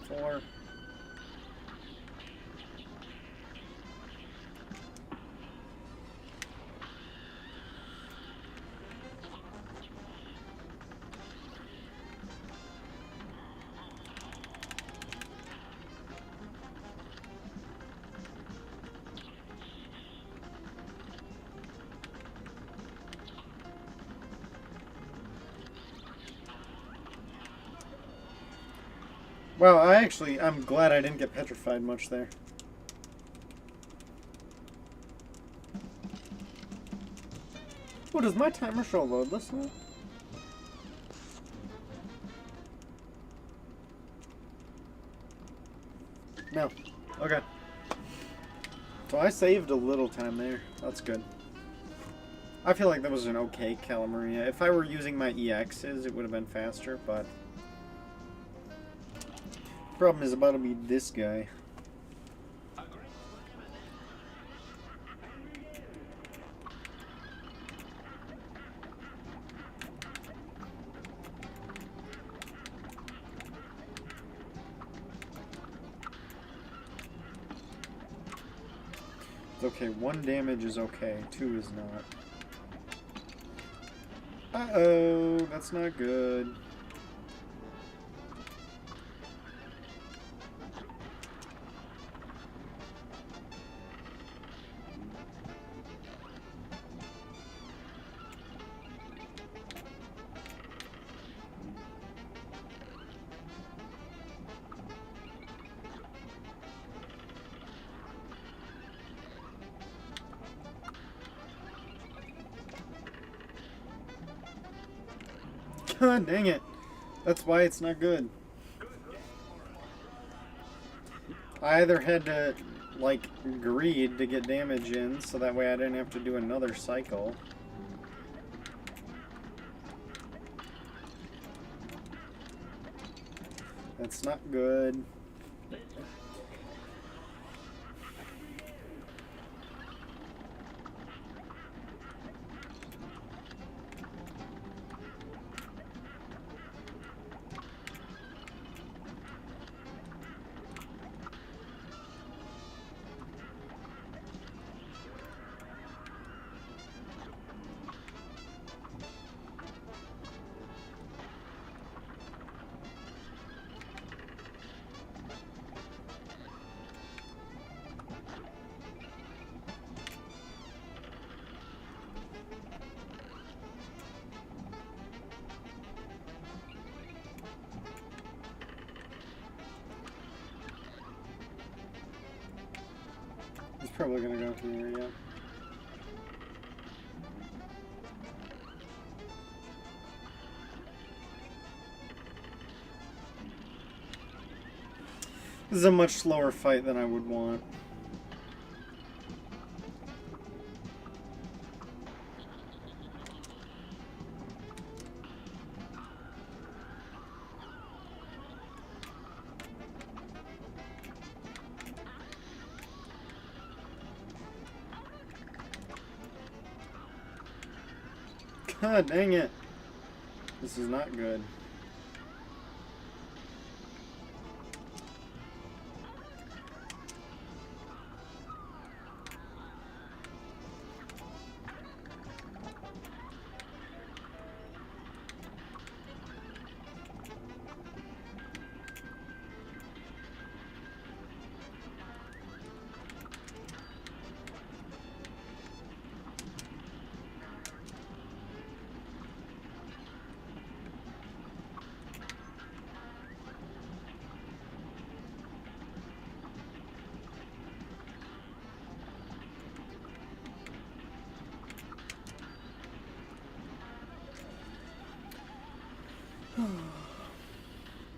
4. Wow, I'm glad I didn't get petrified much there. Oh, does my timer show loadless now? No. Okay. So I saved a little time there. That's good. I feel like that was an okay Calamaria. If I were using my EXs, it would have been faster, but... problem is about to be this guy. It's okay, 1 damage is okay, 2 is not. Uh-oh, that's not good. God dang it. That's why it's not good. I either had to, like, greed to get damage in, so that way I didn't have to do another cycle. That's not good. He's probably gonna go here, yeah. This is a much slower fight than I would want. Ah, dang it. This is not good.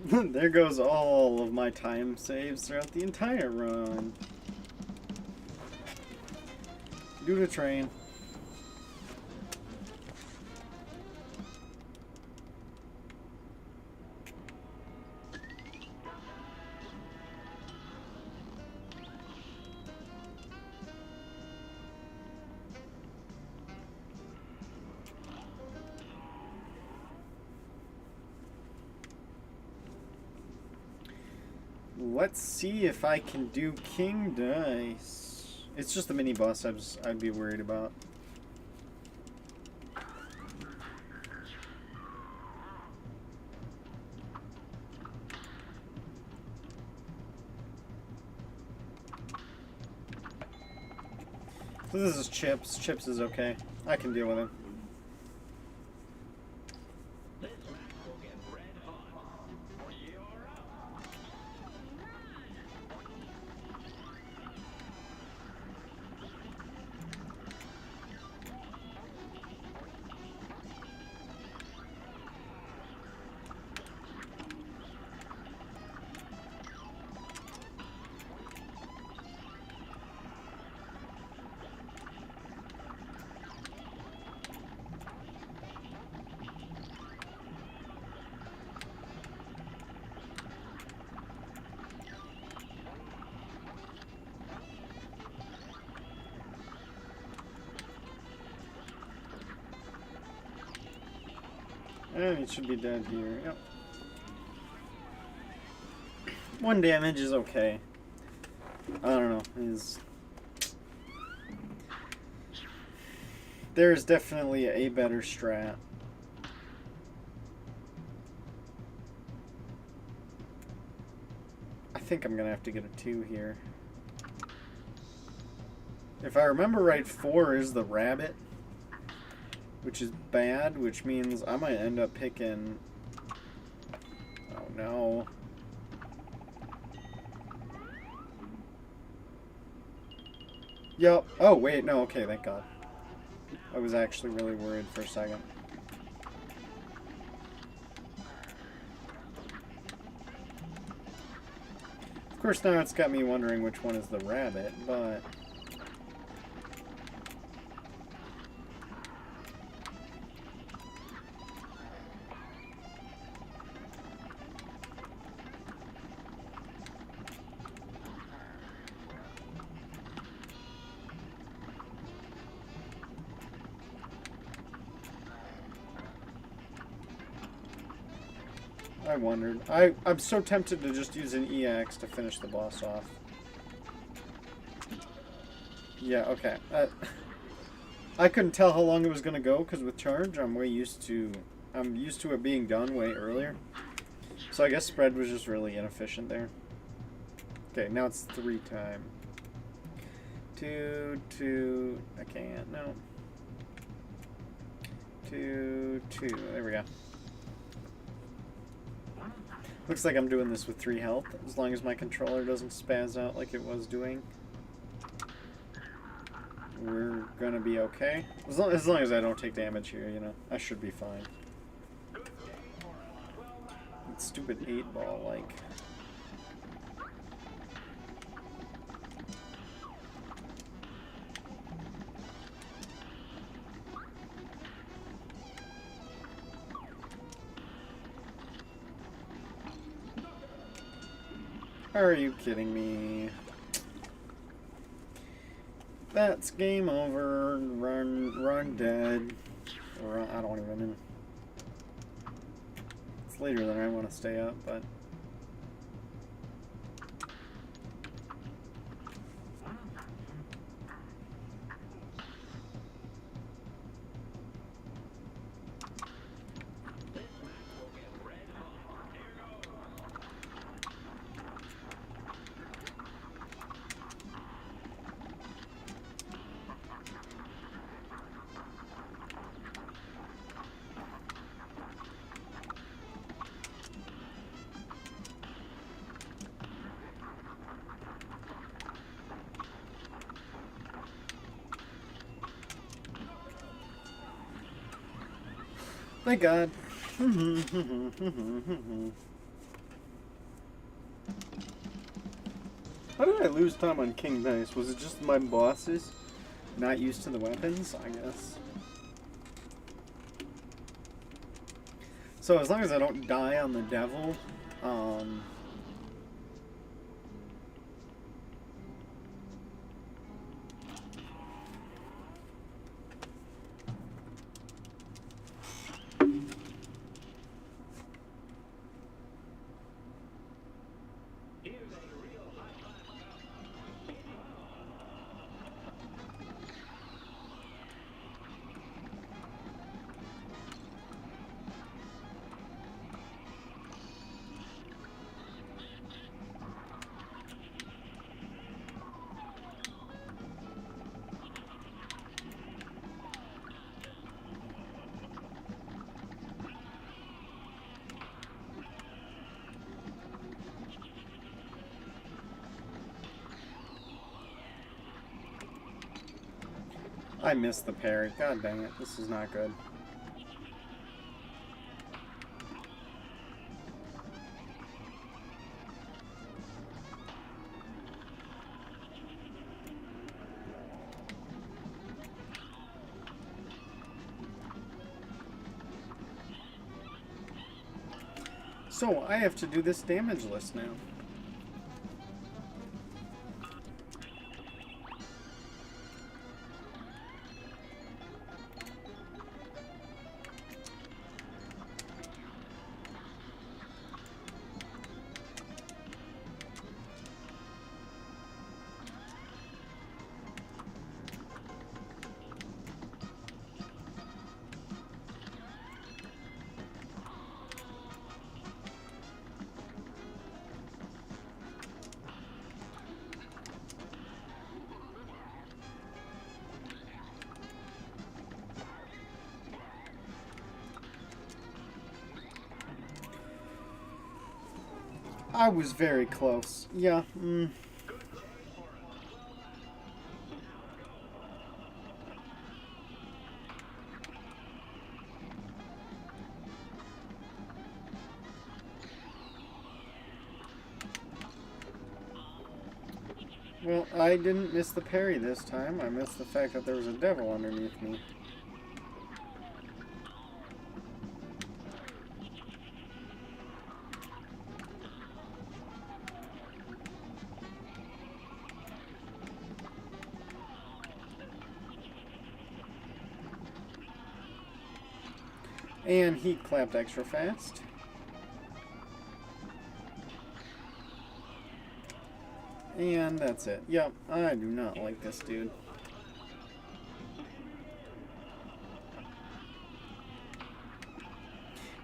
There goes all of my time saves throughout the entire run. Due to train. Let's see if I can do King Dice. It's just the mini boss I'd be worried about. So this is Chips. Chips is okay. I can deal with him. And it should be dead here. Yep. 1 damage is okay. I don't know. There is definitely a better strat. I think I'm gonna have to get a 2 here. If I remember right, 4 is the rabbit, which is bad, which means I might end up picking... Oh no. Yup. Oh wait, no, okay, thank God. I was actually really worried for a second. Of course now it's got me wondering which one is the rabbit, but... I wondered. I'm so tempted to just use an EX to finish the boss off. Yeah, okay. I couldn't tell how long it was going to go, because with charge, I'm used to it being done way earlier. So I guess spread was just really inefficient there. Okay, now it's 3 time. 2, 2, I can't, no. 2, 2, there we go. Looks like I'm doing this with 3 health, as long as my controller doesn't spaz out like it was doing. We're gonna be okay. As long as I don't take damage here, you know, I should be fine. That stupid 8-ball, like... Are you kidding me? That's game over. Run dead. Or I don't even know. It's later than I want to stay up, but... Thank God. How did I lose time on King Dice? Was it just my bosses not used to the weapons? I guess. So as long as I don't die on the devil, I missed the parry. God dang it, this is not good. So, I have to do this damage list now. I was very close. Yeah. Well, I didn't miss the parry this time. I missed the fact that there was a devil underneath me. And he clapped extra fast. And that's it. Yep, I do not like this dude.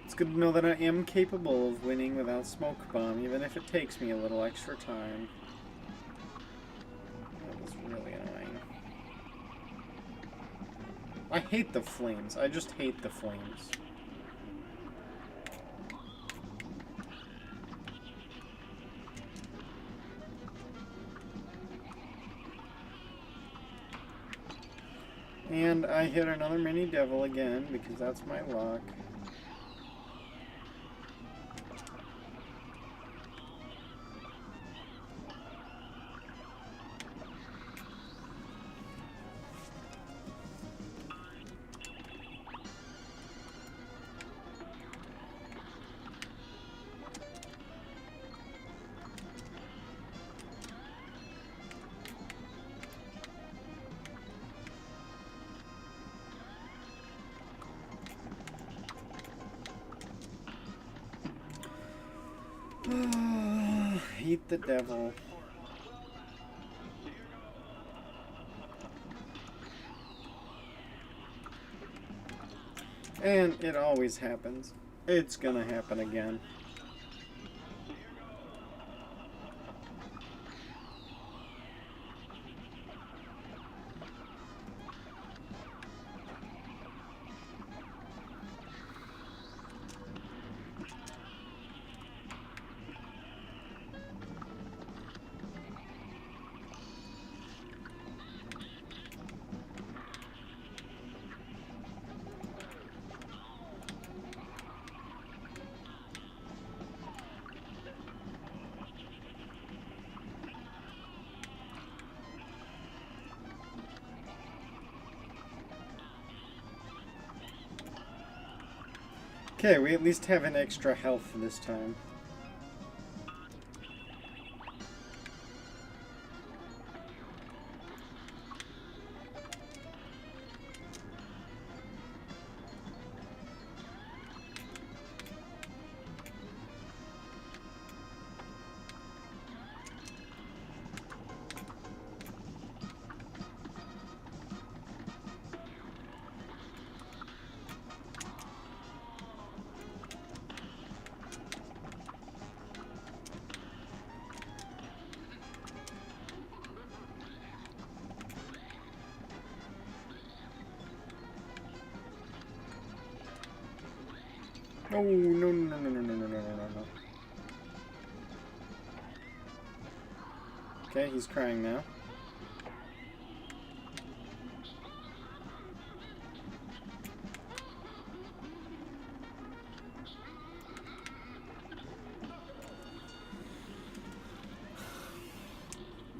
It's good to know that I am capable of winning without Smoke Bomb, even if it takes me a little extra time. That was really annoying. I hate the flames. I just hate the flames. And I hit another mini devil again, because that's my luck. the devil. And it always happens. It's gonna happen again. Okay, we at least have an extra health this time. Oh, no, no, no, no, no, no, no, no, no. Okay, he's crying now.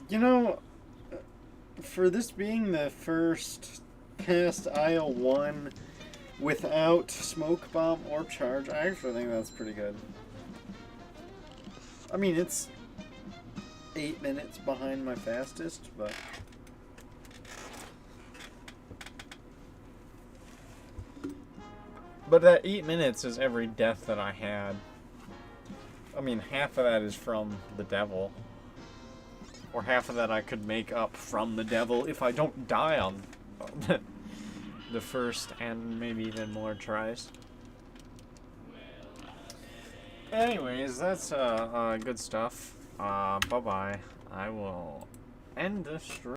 You know, for this being the first past aisle 1 without smoke bomb or charge, I actually think that's pretty good. I mean, it's 8 minutes behind my fastest, but... But that 8 minutes is every death that I had. I mean, half of that is from the devil. Or half of that I could make up from the devil if I don't die on the first and maybe even more tries. Anyways, that's good stuff. Bye-bye. I will end this stream.